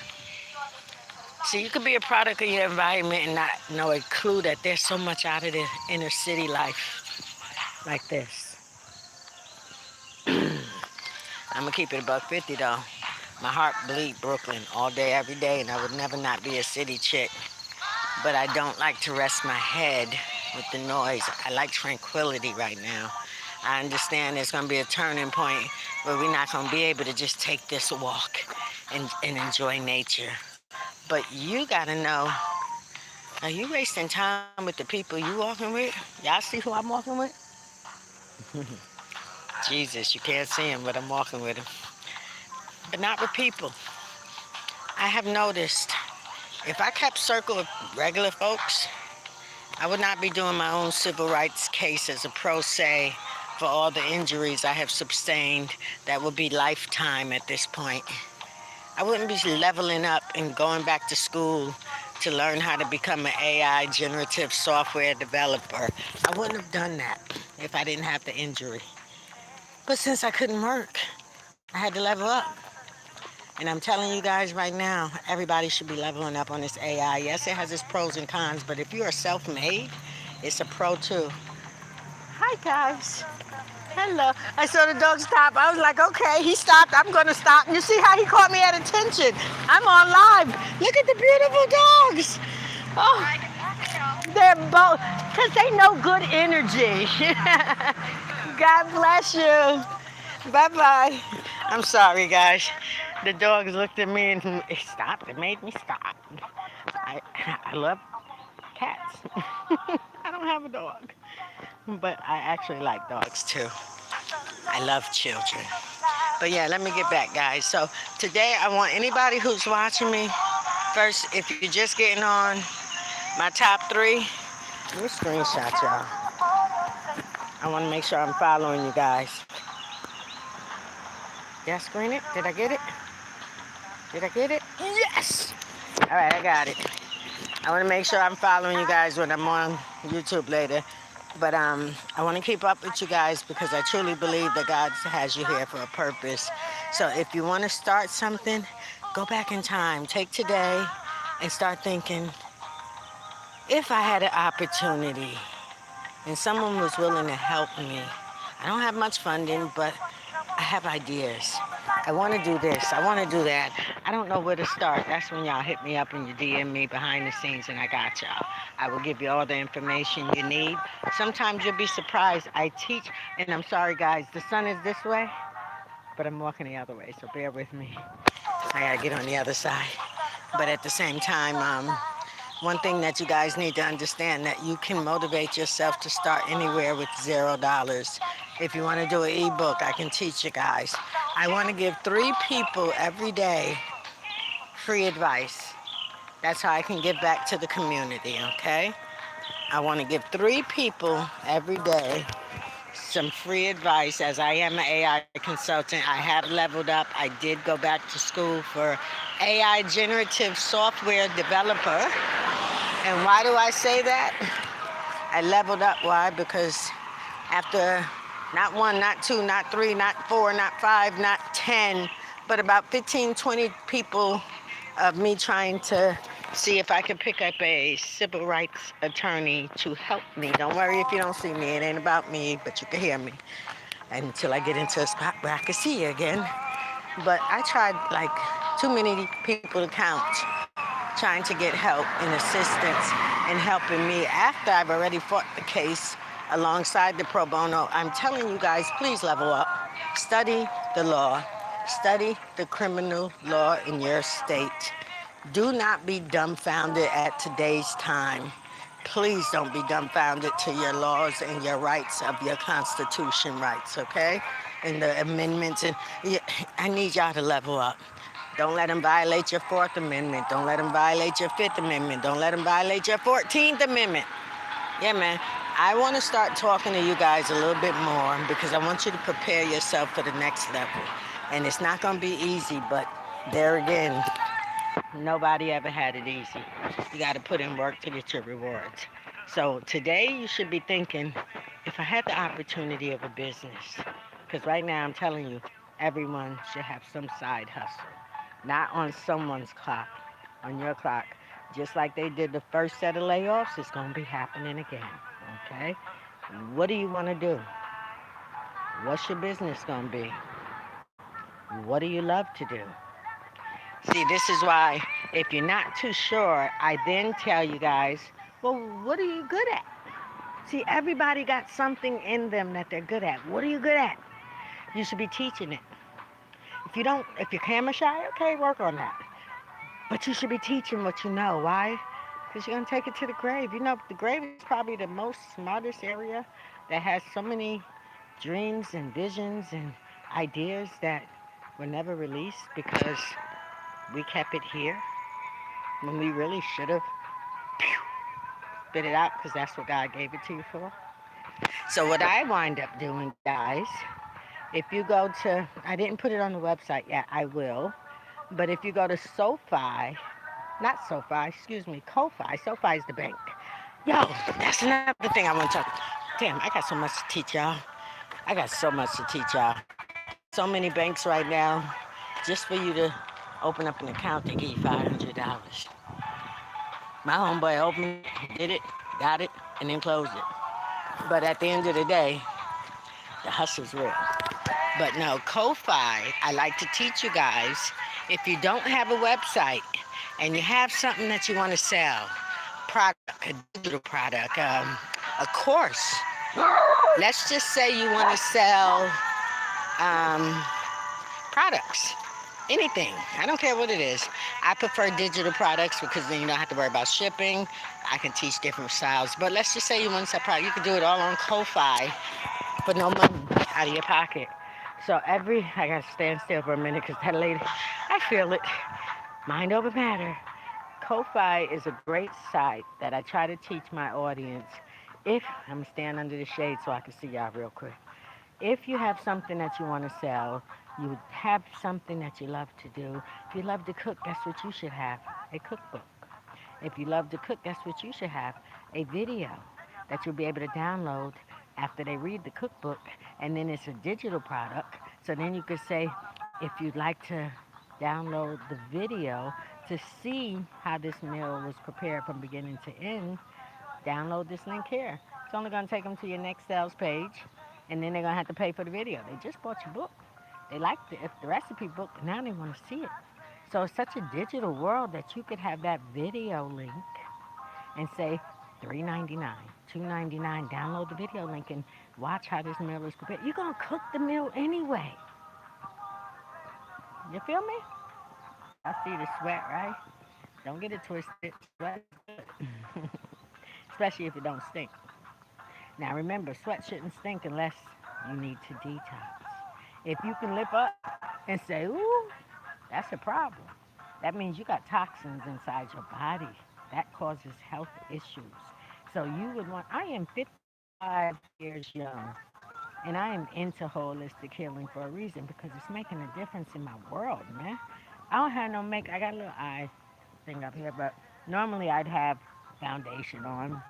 S1: See, you could be a product of your environment and not know a clue that there's so much out of the inner city life like this. I'm gonna keep it $1.50 though. My heart bleed Brooklyn all day, every day, and I would never not be a city chick. But I don't like to rest my head with the noise. I like tranquility right now. I understand there's gonna be a turning point where we're not gonna be able to just take this walk and enjoy nature. But you gotta know, are you wasting time with the people you walking with? Y'all see who I'm walking with? Jesus, you can't see him, but I'm walking with him. But not with people. I have noticed if I kept circle of regular folks, I would not be doing my own civil rights case as a pro se for all the injuries I have sustained that would be lifetime at this point. I wouldn't be leveling up and going back to school to learn how to become an AI generative software developer. I wouldn't have done that if I didn't have the injury. But since I couldn't work, I had to level up. And I'm telling you guys right now, everybody should be leveling up on this AI. Yes, it has its pros and cons, but if you are self-made, it's a pro too. Hi, guys. Hello. I saw the dog stop. I was like, okay, he stopped. I'm going to stop. You see how he caught me at attention? I'm on live. Look at the beautiful dogs. Oh, they're both, because they know good energy. God bless you. Bye-bye. I'm sorry, guys. The dogs looked at me and it stopped. It made me stop. I, I love cats. I don't have a dog, but I actually like dogs too. I love children. But yeah, let me get back, guys. So today I want anybody who's watching me, first, if you're just getting on, my top three, let me screenshot y'all. I want to make sure I'm following you guys. Did I screen it? Did I get it? Did I get it? Yes! All right, I got it. I want to make sure I'm following you guys when I'm on YouTube later. But I want to keep up with you guys because I truly believe that God has you here for a purpose. So if you want to start something, go back in time. Take today and start thinking, if I had an opportunity and someone was willing to help me, I don't have much funding, but I have ideas. I want to do this. I want to do that. I don't know where to start. That's when y'all hit me up and you DM me behind the scenes and I got y'all. I will give you all the information you need. Sometimes you'll be surprised. I teach, and I'm sorry guys, the sun is this way, but I'm walking the other way, so bear with me. I gotta get on the other side. But at the same time, one thing that you guys need to understand that you can motivate yourself to start anywhere with $0. If you want to do an ebook, I can teach you guys. I want to give 3 people every day free advice. That's how I can give back to the community, okay? I want to give 3 people every day some free advice. As I am an AI consultant, I have leveled up. I did go back to school for AI generative software developer. And why do I say that? I leveled up. Why? Because after not 1, not 2, not 3, not 4, not 5, not 10, but about 15, 20 people of me trying to see if I could pick up a civil rights attorney to help me. Don't worry if you don't see me. It ain't about me, but you can hear me until I get into a spot where I can see you again. But I tried like too many people to count, trying to get help and assistance and helping me after I've already fought the case alongside the pro bono. I'm telling you guys, please level up. Study the law. Study the criminal law in your state. Do not be dumbfounded at today's time. Please don't be dumbfounded to your laws and your rights of your Constitution rights, okay? And the amendments. And I need y'all to level up. Don't let them violate your 4th Amendment. Don't let them violate your 5th Amendment. Don't let them violate your 14th Amendment. Yeah, man. I want to start talking to you guys a little bit more because I want you to prepare yourself for the next level. And it's not going to be easy, but there again, nobody ever had it easy. You got to put in work to get your rewards. So today you should be thinking, if I had the opportunity of a business, because right now I'm telling you, everyone should have some side hustle. Not on someone's clock, on your clock. Just like they did the first set of layoffs, it's going to be happening again, okay? What do you want to do? What's your business going to be? What do you love to do? See, this is why if you're not too sure, I then tell you guys, well, what are you good at? See, everybody got something in them that they're good at. What are you good at? You should be teaching it. If you're camera shy, okay, work on that. But you should be teaching what you know. Why? Because you're going to take it to the grave. You know, the grave is probably the most smartest area that has so many dreams and visions and ideas that were never released because we kept it here when we really should have spit it out because that's what God gave it to you for. So what I wind up doing, guys, if you go to, I didn't put it on the website yet, I will. But if you go to SoFi, not SoFi, excuse me, Ko-Fi. SoFi is the bank. Yo, that's another thing I want to talk. Damn, I got so much to teach y'all. I got so much to teach y'all. So many banks right now, just for you to open up an account, they give you $500. My homeboy opened it, did it, got it, and then closed it. But at the end of the day, The hustle's real. But no, Ko-Fi, I like to teach you guys, if you don't have a website and you have something that you want to sell, product, a digital product, a course. Let's just say you want to sell um, products, anything. I don't care what it is. I prefer digital products because then you don't have to worry about shipping. I can teach different styles. But let's just say you want to sell product. You can do it all on Ko-Fi for no money out of your pocket. So I got to stand still for a minute because that lady, I feel it. Mind over matter. Ko-Fi is a great site that I try to teach my audience. If I'm standing under the shade so I can see y'all real quick. If you have something that you want to sell, you have something that you love to do. If you love to cook, guess what you should have? A cookbook. If you love to cook, guess what you should have? A video that you'll be able to download after they read the cookbook, and then it's a digital product. So then you could say, if you'd like to download the video to see how this meal was prepared from beginning to end, download this link here. It's only going to take them to your next sales page, and then they're going to have to pay for the video. They just bought your book. They like the recipe book, but now they want to see it. So it's such a digital world that you could have that video link and say $3.99, $2.99. Download the video link and watch how this meal is prepared. You're going to cook the meal anyway. You feel me? I see the sweat, right? Don't get it twisted. Sweat is good. Especially if it don't stink. Now remember, sweat shouldn't stink unless you need to detox. If you can lip up and say, ooh, that's a problem. That means you got toxins inside your body. That causes health issues. So you would want, I am 55 years young, and I am into holistic healing for a reason because it's making a difference in my world, man. I don't have no makeup. I got a little eye thing up here, but normally I'd have foundation on,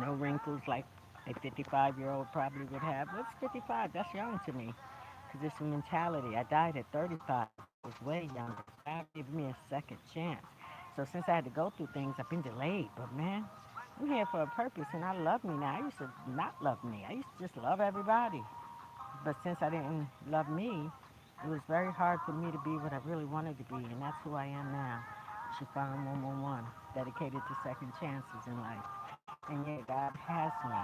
S1: no wrinkles like a 55-year-old probably would have. What's 55? That's young to me because it's a mentality. I died at 35. I was way younger. God gave me a second chance. So since I had to go through things, I've been delayed. But man, I'm here for a purpose, and I love me now. I used to not love me. I used to just love everybody. But since I didn't love me, it was very hard for me to be what I really wanted to be, and that's who I am now. Chiffon 111, dedicated to second chances in life. And yet God has me.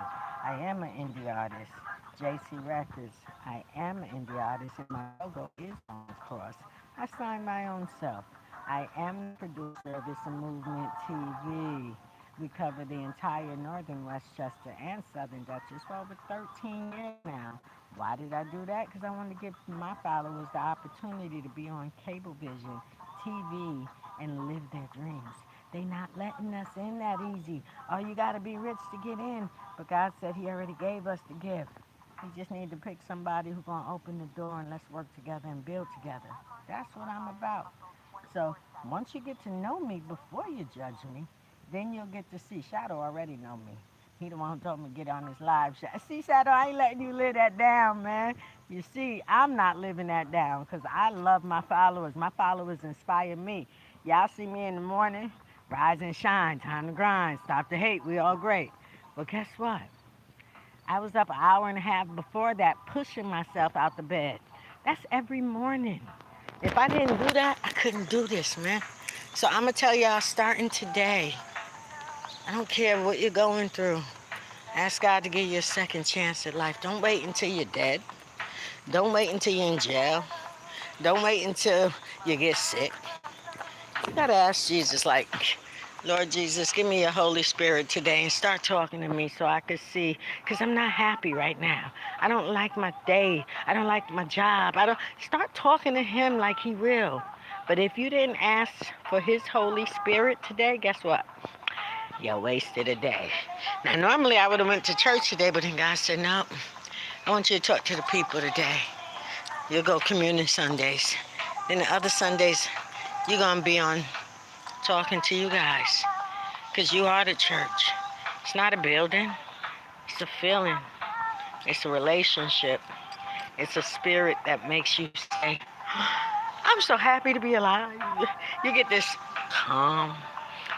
S1: I am an indie artist. JC Records. I am an indie artist, and my logo is on the cross. I signed my own self. I am the producer of It's a Movement TV. We cover the entire northern Westchester and southern Dutchess for over 13 years now. Why did I do that? Because I wanted to give my followers the opportunity to be on cable vision, TV, and live their dreams. They not letting us in that easy. Oh, you got to be rich to get in. But God said he already gave us the gift. He just need to pick somebody who's going to open the door and let's work together and build together. That's what I'm about. So once you get to know me before you judge me, then you'll get to see. Shadow already know me. He the one who told me to get on this live. See, Shadow, I ain't letting you live that down, man. You see, I'm not living that down because I love my followers. My followers inspire me. Y'all see me in the morning, rise and shine, time to grind, stop the hate, we all great. But guess what? I was up an hour and a half before that pushing myself out the bed. That's every morning. If I didn't do that, I couldn't do this, man. So I'm going to tell y'all starting today, I don't care what you're going through. Ask God to give you a second chance at life. Don't wait until you're dead. Don't wait until you're in jail. Don't wait until you get sick. You got to ask Jesus, like, Lord Jesus, give me your Holy Spirit today and start talking to me so I can see, because I'm not happy right now. I don't like my day. I don't like my job. I don't start talking to him like he will. But if you didn't ask for his Holy Spirit today, guess what? You wasted a day. Now, normally I would have went to church today, but then God said, no, I want you to talk to the people today. You'll go communion Sundays. Then the other Sundays, you're going to be on talking to you guys, because you are the church. It's not a building. It's a feeling. It's a relationship. It's a spirit that makes you say, I'm so happy to be alive. You get this calm.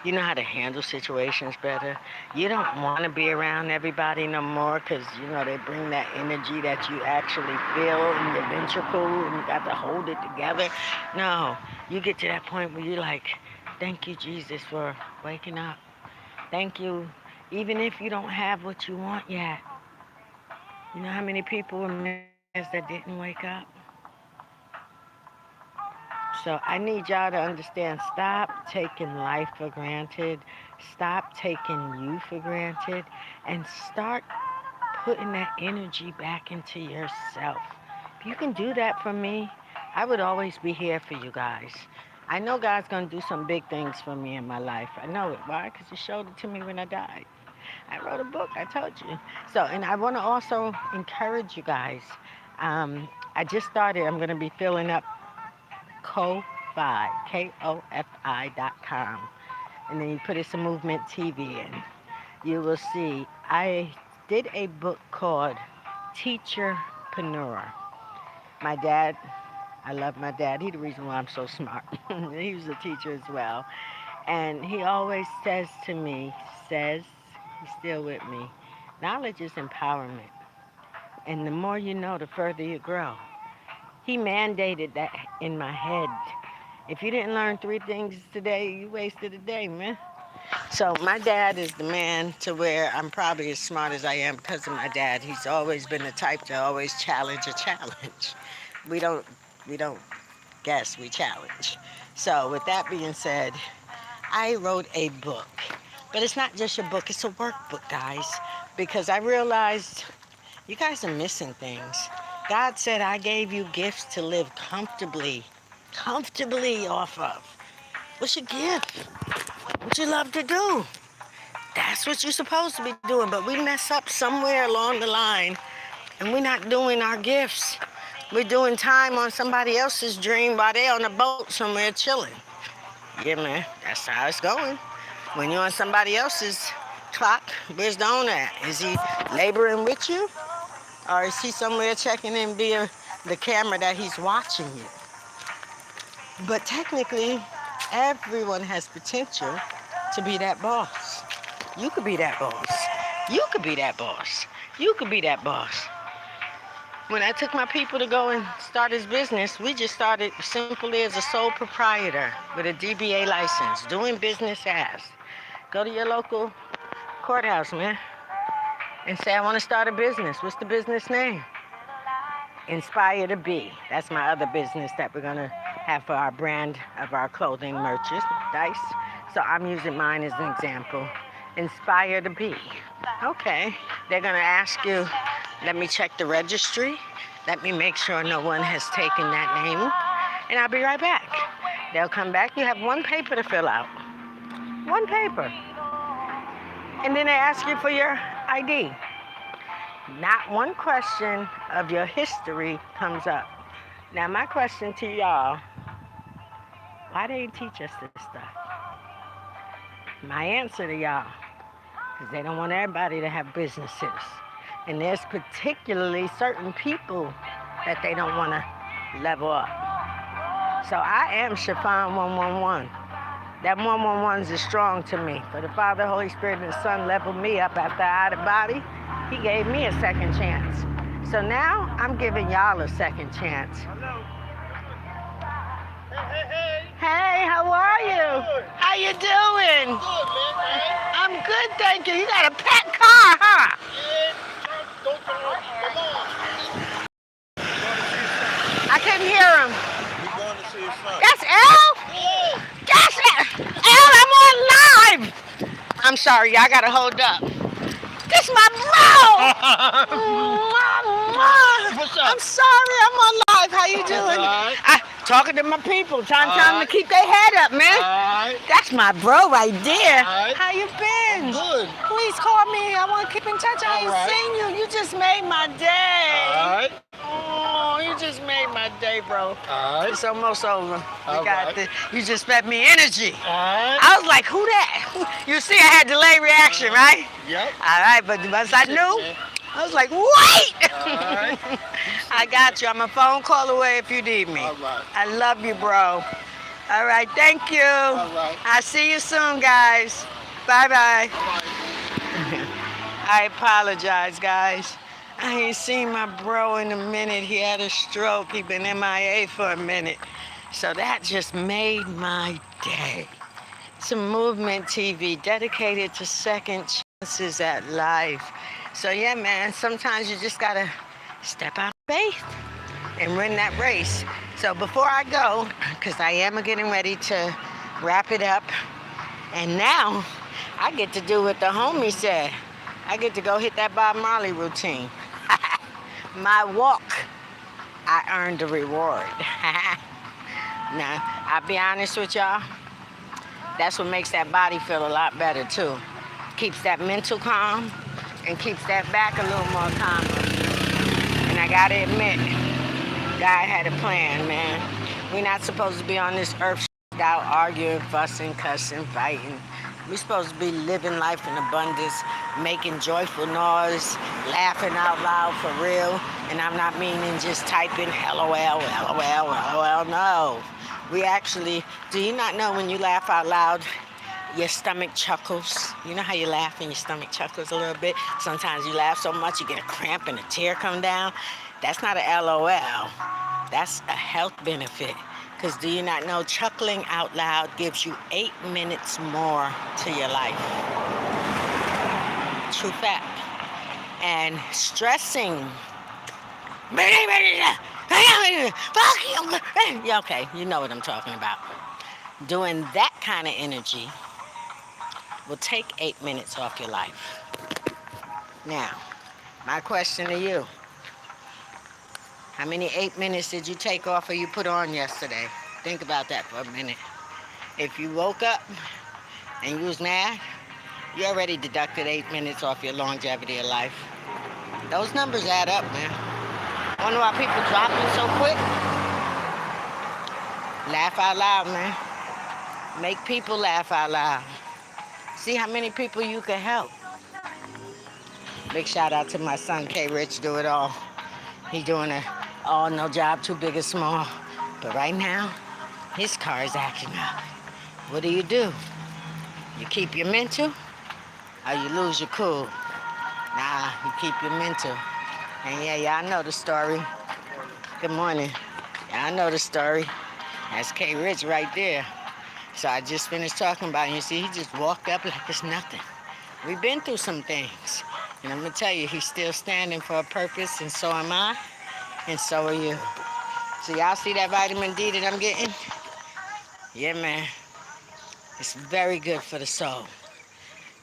S1: You know how to handle situations better. You don't want to be around everybody no more because, you know, they bring that energy that you actually feel in your ventricle and you got to hold it together. No, you get to that point where you're like, thank you, Jesus, for waking up. Thank you. Even if you don't have what you want yet. You know how many people were millionaires that didn't wake up? So I need y'all to understand, stop taking life for granted. Stop taking you for granted. And start putting that energy back into yourself. If you can do that for me, I would always be here for you guys. I know God's going to do some big things for me in my life. I know it. Why? Because He showed it to me when I died. I wrote a book, I told you. So, and I want to also encourage you guys. I just started, I'm going to be filling up Ko-Fi, Kofi.com. And then you put It's a Movement TV in. You will see I did a book called Teacherpreneur. My dad, I love my dad. He's the reason why I'm so smart. He was a teacher as well. And he always says to me, he's still with me, knowledge is empowerment. And the more you know, the further you grow. He mandated that in my head. If you didn't learn 3 things today, you wasted a day, man. So my dad is the man to where I'm probably as smart as I am because of my dad. He's always been the type to always challenge a challenge. We don't we don't guess, we challenge. So with that being said, I wrote a book. But it's not just a book, it's a workbook, guys. Because I realized you guys are missing things. God said I gave you gifts to live comfortably off of. What's your gift? What you love to do? That's what you're supposed to be doing, but we mess up somewhere along the line and we're not doing our gifts. We're doing time on somebody else's dream while they're on a boat somewhere chilling. Yeah, man, that's how it's going. When you're on somebody else's clock, where's the owner at? Is he laboring with you? Or is he somewhere checking in via the camera that he's watching you? But technically, everyone has potential to be that boss. You could be that boss. You could be that boss. You could be that boss. When I took my people to go and start his business, we just started simply as a sole proprietor with a DBA license, doing business as. Go to your local courthouse, man, and say, I want to start a business. What's the business name? Inspire to Be. That's my other business that we're going to have for our brand of our clothing merchandise. So I'm using mine as an example. Inspire to Be. Okay. They're going to ask you, let me check the registry. Let me make sure no one has taken that name. And I'll be right back. They'll come back. You have 1 paper to fill out. 1 paper. And then they ask you for your ID. Not 1 question of your history comes up. Now, my question to y'all, why they teach us this stuff? My answer to y'all, because they don't want everybody to have businesses. And there's particularly certain people that they don't want to level up. So I am Chiffon 111. That 111 is strong to me. For the Father, Holy Spirit, and the Son leveled me up after I had a body. He gave me a second chance. So now I'm giving y'all a second chance.
S2: Hello.
S1: Hey, how are you?
S2: Good.
S1: How you doing?
S2: Good, man.
S1: I'm good, thank you. You got a pet car, huh?
S2: Yeah, don't come on.
S1: I couldn't hear him.
S2: We're going to see his son.
S1: That's L?
S2: Yeah.
S1: That's L, I'm on live. I'm sorry, y'all gotta hold up. This my bro.
S2: What's up?
S1: I'm sorry, I'm on live. How you doing?
S2: Alright.
S1: Talking to my people, trying to tell them to keep their head up, man.
S2: Alright.
S1: That's my bro right there.
S2: Alright.
S1: How you been?
S2: Good.
S1: Please call me. I want to keep in touch. I ain't
S2: Alright.
S1: seen you. You just made my day.
S2: Alright.
S1: Oh, you just made my day, bro.
S2: Alright.
S1: It's almost over.
S2: Alright.
S1: You just fed me energy.
S2: Alright.
S1: I was like, who that? You see, I had delayed reaction, right?
S2: Yep.
S1: All right, but once I knew, I was like, wait!
S2: Alright.
S1: I got you. I'm a phone call away if you need me.
S2: Alright.
S1: I love you, bro. All right, thank you.
S2: All right.
S1: I'll see you soon, guys. Bye-bye.
S2: All right.
S1: I apologize, guys. I ain't seen my bro in a minute. He had a stroke. He been MIA for a minute. So that just made my day. Some movement TV dedicated to second chances at life. So yeah, man, sometimes you just gotta step out of faith and win that race. So before I go, because I am getting ready to wrap it up, and now I get to do what the homie said. I get to go hit that Bob Marley routine. My walk, I earned a reward. Now, I'll be honest with y'all, that's what makes that body feel a lot better too. Keeps that mental calm and keeps that back a little more calmer. And I gotta admit, God had a plan, man. We're not supposed to be on this earth out arguing, fussing, cussing, fighting. We're supposed to be living life in abundance, making joyful noise, laughing out loud for real. And I'm not meaning just typing LOL, LOL, LOL. No. We actually, do you not know when you laugh out loud, your stomach chuckles? You know how you laugh and your stomach chuckles a little bit? Sometimes you laugh so much you get a cramp and a tear come down. That's not a LOL. That's a health benefit. Because do you not know chuckling out loud gives you 8 minutes more to your life? True fact. And stressing. Yeah, okay, you know what I'm talking about. Doing that kind of energy will take 8 minutes off your life. Now, my question to you. How many 8 minutes did you take off or you put on yesterday? Think about that for a minute. If you woke up and you was mad, you already deducted 8 minutes off your longevity of life. Those numbers add up, man. Wonder why people dropping so quick? Laugh out loud, man. Make people laugh out loud. See how many people you can help. Big shout out to my son, K. Rich, do it all. He doing it all, no job too big or small. But right now, his car is acting up. What do? You keep your mental or you lose your cool? Nah, you keep your mental. And yeah, y'all know the story. Good morning. Y'all know the story. That's K. Rich right there. So I just finished talking about him. You see, he just walked up like it's nothing. We've been through some things. And I'm going to tell you, he's still standing for a purpose, and so am I, and so are you. So y'all see that vitamin D that I'm getting? Yeah, man. It's very good for the soul.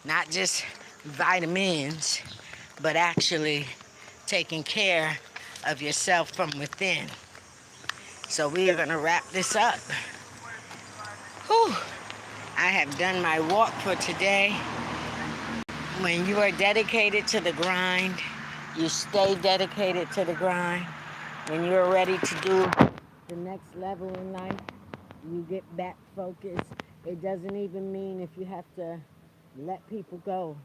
S1: Not just vitamins, but actually taking care of yourself from within. So we are going to wrap this up. Whew. I have done my walk for today. When you are dedicated to the grind, you stay dedicated to the grind. When you're ready to do the next level in life, you get back focused. It doesn't even mean if you have to let people go.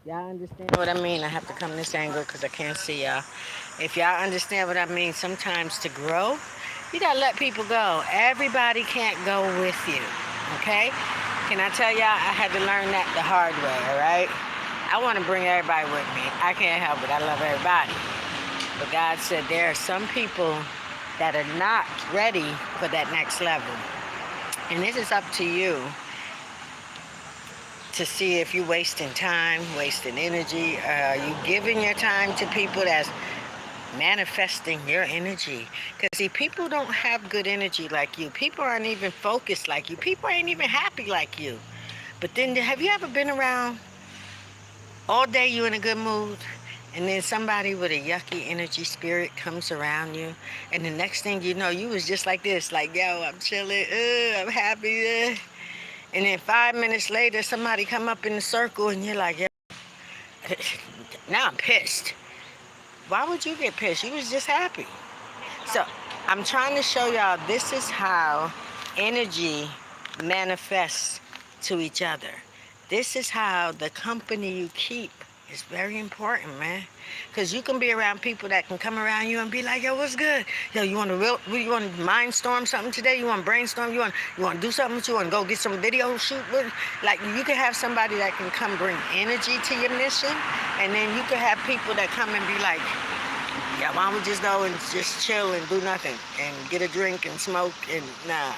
S1: Y'all understand what I mean? I have to come this angle because I can't see y'all. If y'all understand what I mean, sometimes to grow, you gotta let people go. Everybody can't go with you, okay? Can I tell y'all, I had to learn that the hard way, all right? I want to bring everybody with me. I can't help it. I love everybody. But God said there are some people that are not ready for that next level. And this is up to you to see if you're wasting time, wasting energy. Are you giving your time to people that's manifesting your energy? Because see, people don't have good energy like you. People aren't even focused like you. People ain't even happy like you. But then have you ever been around all day you in a good mood, and then somebody with a yucky energy spirit comes around you, and the next thing you know, you was just like this, like, yo, I'm chilling, I'm happy, and then 5 minutes later, somebody come up in the circle, and you're like, yo, now I'm pissed. Why would you get pissed? You was just happy. So I'm trying to show y'all this is how energy manifests to each other. This is how the company you keep It's very important, man. Because you can be around people that can come around you and be like, yo, what's good? Yo, you want to mindstorm something today? You want to brainstorm? You want to do something? You want to go get some video shoot? Like, you can have somebody that can come bring energy to your mission. And then you can have people that come and be like, yeah, why don't we just go and just chill and do nothing and get a drink and smoke and nah.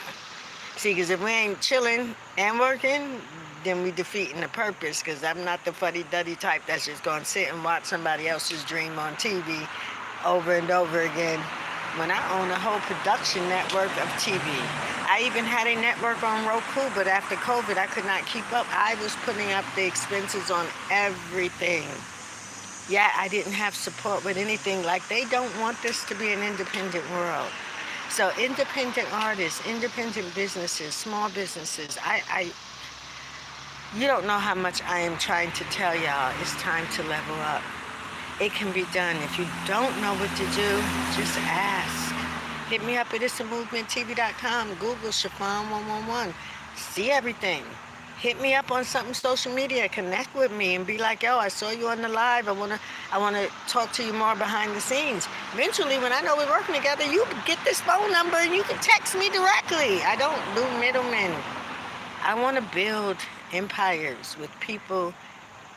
S1: See, because if we ain't chilling and working, then we defeating the purpose, because I'm not the fuddy-duddy type that's just going to sit and watch somebody else's dream on TV over and over again when I own a whole production network of TV. I even had a network on Roku, but after COVID, I could not keep up. I was putting up the expenses on everything. Yeah, I didn't have support with anything. Like, they don't want this to be an independent world. So independent artists, independent businesses, small businesses, you don't know how much I am trying to tell y'all. It's time to level up. It can be done. If you don't know what to do, just ask. Hit me up at ITSAMOVEMENTTV.com. Google Chiffon 111. See everything. Hit me up on something social media. Connect with me and be like, yo, I saw you on the live. I wanna talk to you more behind the scenes. Eventually, when I know we're working together, you can get this phone number and you can text me directly. I don't do middlemen. I want to build empires with people.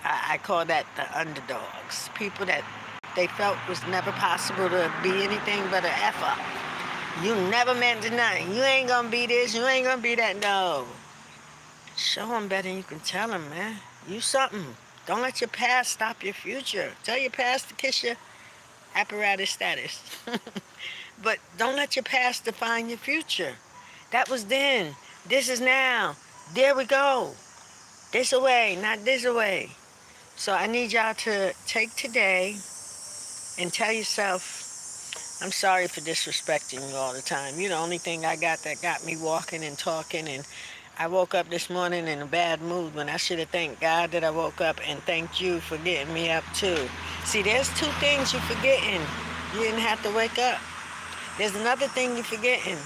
S1: I call that the underdogs. People that they felt was never possible to be anything but an F up. You never meant to nothing. You ain't gonna be this. You ain't gonna be that. No. Show them better than you can tell them, man. You something. Don't let your past stop your future. Tell your past to kiss your apparatus status. But don't let your past define your future. That was then. This is now. There we go. This away, not this away. So I need y'all to take today and tell yourself, I'm sorry for disrespecting you all the time. You're the only thing I got that got me walking and talking. And I woke up this morning in a bad mood when I should have thanked God that I woke up, and thanked you for getting me up too. See, there's two things you're forgetting. You didn't have to wake up. There's another thing you're forgetting.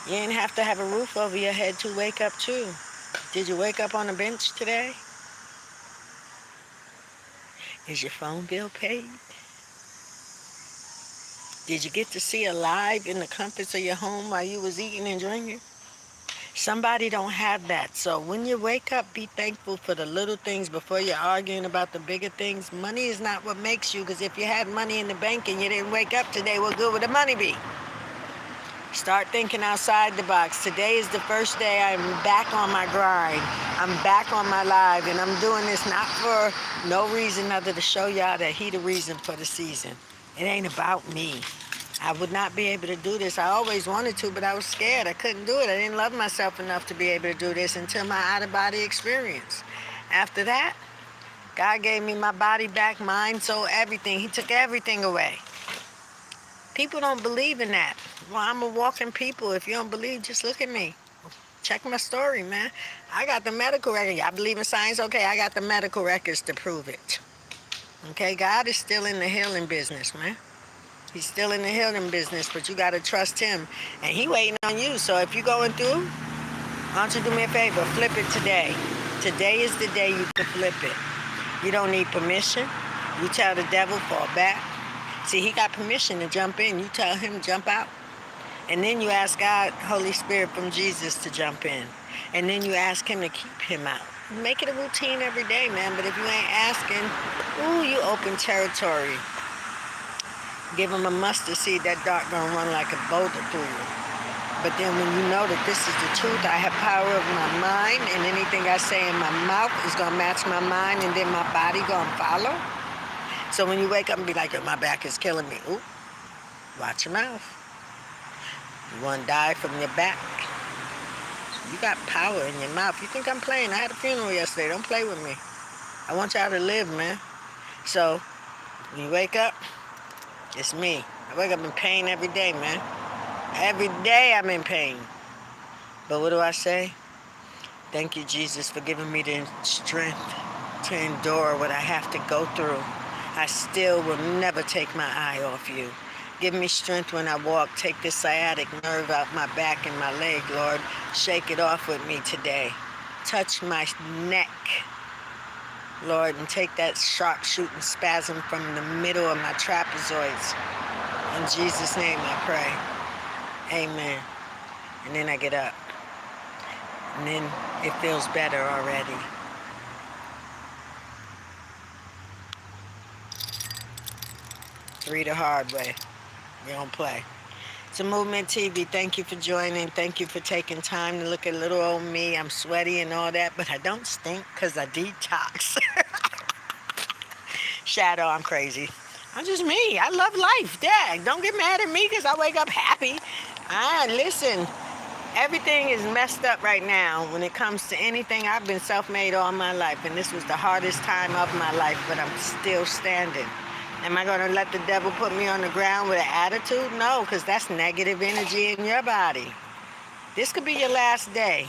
S1: You didn't have to have a roof over your head to wake up too. Did you wake up on a bench today? Is your phone bill paid? Did you get to see a live in the comforts of your home while you was eating and drinking? Somebody don't have that. So when you wake up, be thankful for the little things before you're arguing about the bigger things. Money is not what makes you, because if you had money in the bank and you didn't wake up today, what good would the money be? Start thinking outside the box. Today is the first day I'm back on my grind. I'm back on my live, and I'm doing this not for no reason other to show y'all that he the reason for the season. It ain't about me. I would not be able to do this. I always wanted to, but I was scared. I couldn't do it. I didn't love myself enough to be able to do this until my out-of-body experience. After that, God gave me my body back, mind, soul, everything. He took everything away. People don't believe in that. Well, I'm a walking people. If you don't believe, just look at me. Check my story, man. I got the medical record. Y'all believe in science? Okay, I got the medical records to prove it. Okay, God is still in the healing business, man. He's still in the healing business, but you got to trust him. And he waiting on you. So if you're going through, why don't you do me a favor? Flip it today. Today is the day you can flip it. You don't need permission. You tell the devil, fall back. See, he got permission to jump in. You tell him, jump out. And then you ask God, Holy Spirit from Jesus, to jump in. And then you ask him to keep him out. Make it a routine every day, man. But if you ain't asking, ooh, you open territory. Give him a mustard seed, that dart gonna run like a boulder through you. But then when you know that this is the truth, I have power of my mind, and anything I say in my mouth is gonna match my mind, and then my body gonna follow. So when you wake up and be like, my back is killing me. Ooh, watch your mouth. You wanna die from your back? You got power in your mouth. You think I'm playing? I had a funeral yesterday. Don't play with me. I want y'all to live, man. So when you wake up, it's me. I wake up in pain every day, man. Every day I'm in pain. But what do I say? Thank you, Jesus, for giving me the strength to endure what I have to go through. I still will never take my eye off you. Give me strength when I walk. Take this sciatic nerve out my back and my leg, Lord. Shake it off with me today. Touch my neck. Lord, and take that sharp shooting spasm from the middle of my trapezoids. In Jesus' name I pray. Amen. And then I get up. And then it feels better already. Three the hard way. We don't play. It's a Movement TV. Thank you for joining. Thank you for taking time to look at little old me. I'm sweaty and all that, but I don't stink because I detox. Shadow, I'm crazy. I'm just me. I love life. Dang, don't get mad at me because I wake up happy. Listen, everything is messed up right now when it comes to anything. I've been self-made all my life, and this was the hardest time of my life, but I'm still standing. Am I going to let the devil put me on the ground with an attitude? No, because that's negative energy in your body. This could be your last day.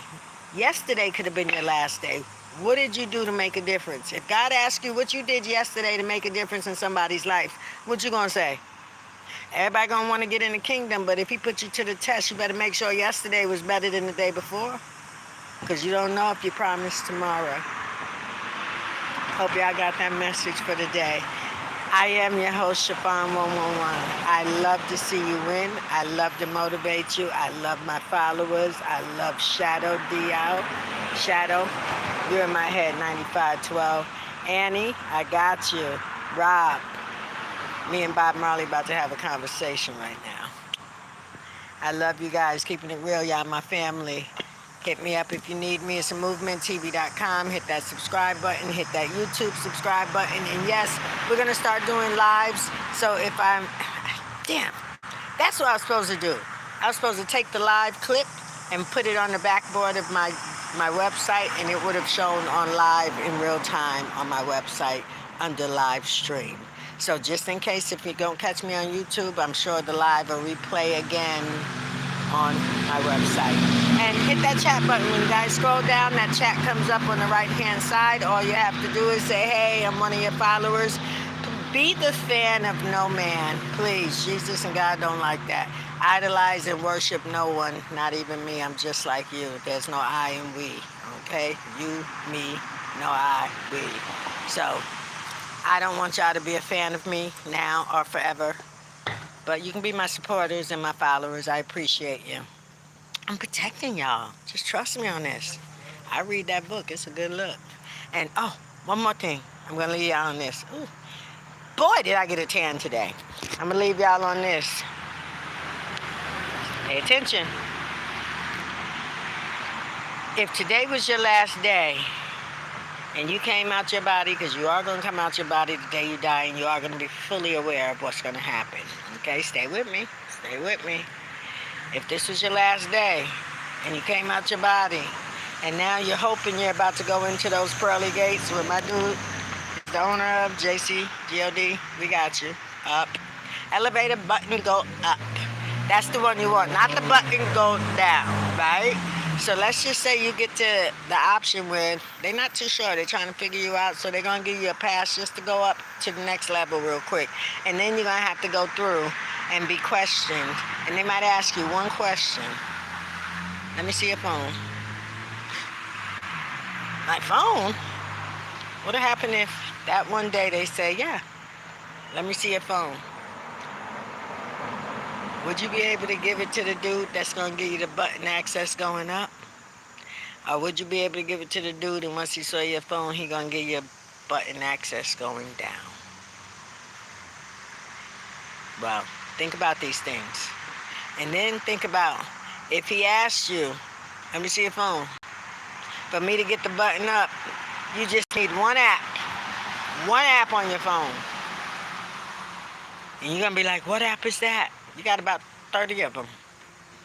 S1: Yesterday could have been your last day. What did you do to make a difference? If God asks you what you did yesterday to make a difference in somebody's life, what you going to say? Everybody going to want to get in the kingdom, but if he put you to the test, you better make sure yesterday was better than the day before, because you don't know if you promised tomorrow. Hope y'all got that message for the day. I am your host, Chiffon 111. I love to see you win. I love to motivate you. I love my followers. I love Shadow D.O. Shadow, you're in my head, 9512. Annie, I got you. Rob, me and Bob Marley about to have a conversation right now. I love you guys, keeping it real, y'all, my family. Hit me up if you need me. It's ITSAMOVEMENTTV.com. Hit that subscribe button. Hit that YouTube subscribe button. And yes, we're going to start doing lives. So if I'm... Damn. That's what I was supposed to do. I was supposed to take the live clip and put it on the backboard of my website, and it would have shown on live in real time on my website under live stream. So just in case if you don't catch me on YouTube, I'm sure the live will replay again on my website. And hit that chat button. When you guys scroll down, that chat comes up on the right-hand side. All you have to do is say, hey, I'm one of your followers. Be the fan of no man. Please, Jesus and God don't like that. Idolize and worship no one, not even me. I'm just like you. There's no I in we, okay? You, me, no I, we. So, I don't want y'all to be a fan of me now or forever. But you can be my supporters and my followers. I appreciate you. I'm protecting y'all. Just trust me on this. I read that book. It's a good look. And, oh, one more thing. I'm going to leave y'all on this. Ooh. Boy, did I get a tan today. I'm going to leave y'all on this. Pay attention. If today was your last day and you came out your body, because you are going to come out your body the day you die, and you are going to be fully aware of what's going to happen. Okay, stay with me. Stay with me. If this was your last day and you came out your body and now you're hoping you're about to go into those pearly gates with my dude, the owner of JC, GOD, we got you. Up. Elevator button go up. That's the one you want, not the button go down, right? So let's just say you get to the option where they're not too sure. They're trying to figure you out, so they're going to give you a pass just to go up to the next level real quick. And then you're going to have to go through and be questioned. And they might ask you one question. Let me see your phone. My phone? What'll happen if that one day they say, yeah, let me see your phone? Would you be able to give it to the dude that's going to give you the button access going up? Or would you be able to give it to the dude and once he saw your phone, he going to give you button access going down? Well, think about these things. And then think about, if he asked you, let me see your phone, for me to get the button up, you just need one app. One app on your phone. And you're going to be like, what app is that? You got about 30 of them.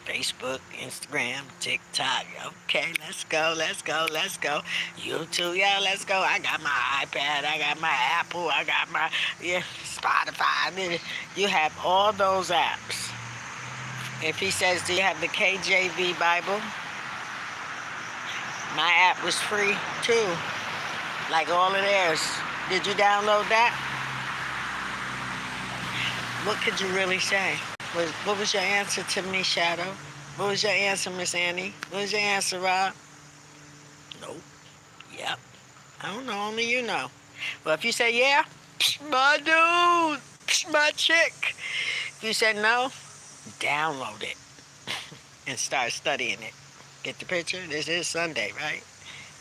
S1: Facebook, Instagram, TikTok. Okay, let's go, let's go, let's go. YouTube, yeah, let's go. I got my iPad, I got my Apple, I got my Spotify. You have all those apps. If he says, do you have the KJV Bible? My app was free too, like all of theirs. Did you download that? What could you really say? What was your answer to me, Shadow? What was your answer, Miss Annie? What was your answer, Rob? Nope. Yep. I don't know. Only you know. Well, if you say yeah, my dude, my chick. If you said no, download it and start studying it. Get the picture? This is Sunday, right?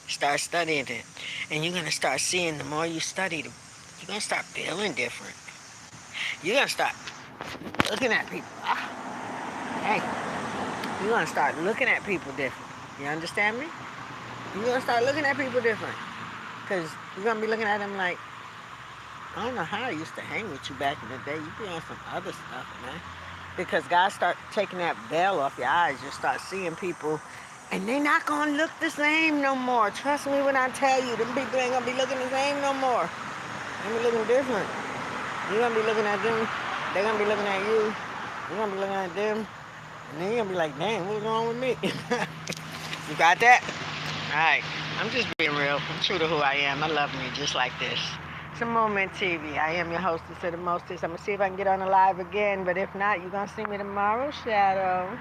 S1: Start studying it. And you're going to start seeing the more you study, you're going to start feeling different. You're going to start looking at people. Hey, you're going to start looking at people different. You understand me? You're going to start looking at people different. Because you're going to be looking at them like, I don't know how I used to hang with you back in the day. You be on some other stuff, man. Because God start taking that veil off your eyes. You start seeing people, and they not gonna look the same no more. Trust me when I tell you, them people ain't gonna be looking the same no more. They be looking different. You're gonna be looking at them. They're gonna be looking at you. You're gonna be looking at them, and then you're gonna be like, "Damn, what's wrong with me?" You got that? All right. I'm just being real. I'm true to who I am. I love me just like this. It's a Movement TV. I am your hostess of the mostest. I'm going to see if I can get on the live again, but if not, you're going to see me tomorrow, Shadow.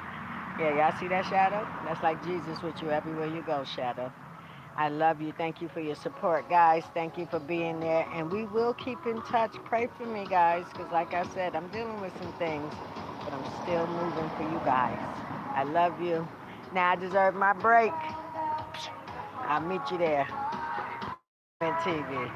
S1: Yeah, y'all see that, Shadow? That's like Jesus with you everywhere you go, Shadow. I love you. Thank you for your support, guys. Thank you for being there. And we will keep in touch. Pray for me, guys, because like I said, I'm dealing with some things, but I'm still moving for you guys. I love you. Now I deserve my break. I'll meet you there. Movement TV.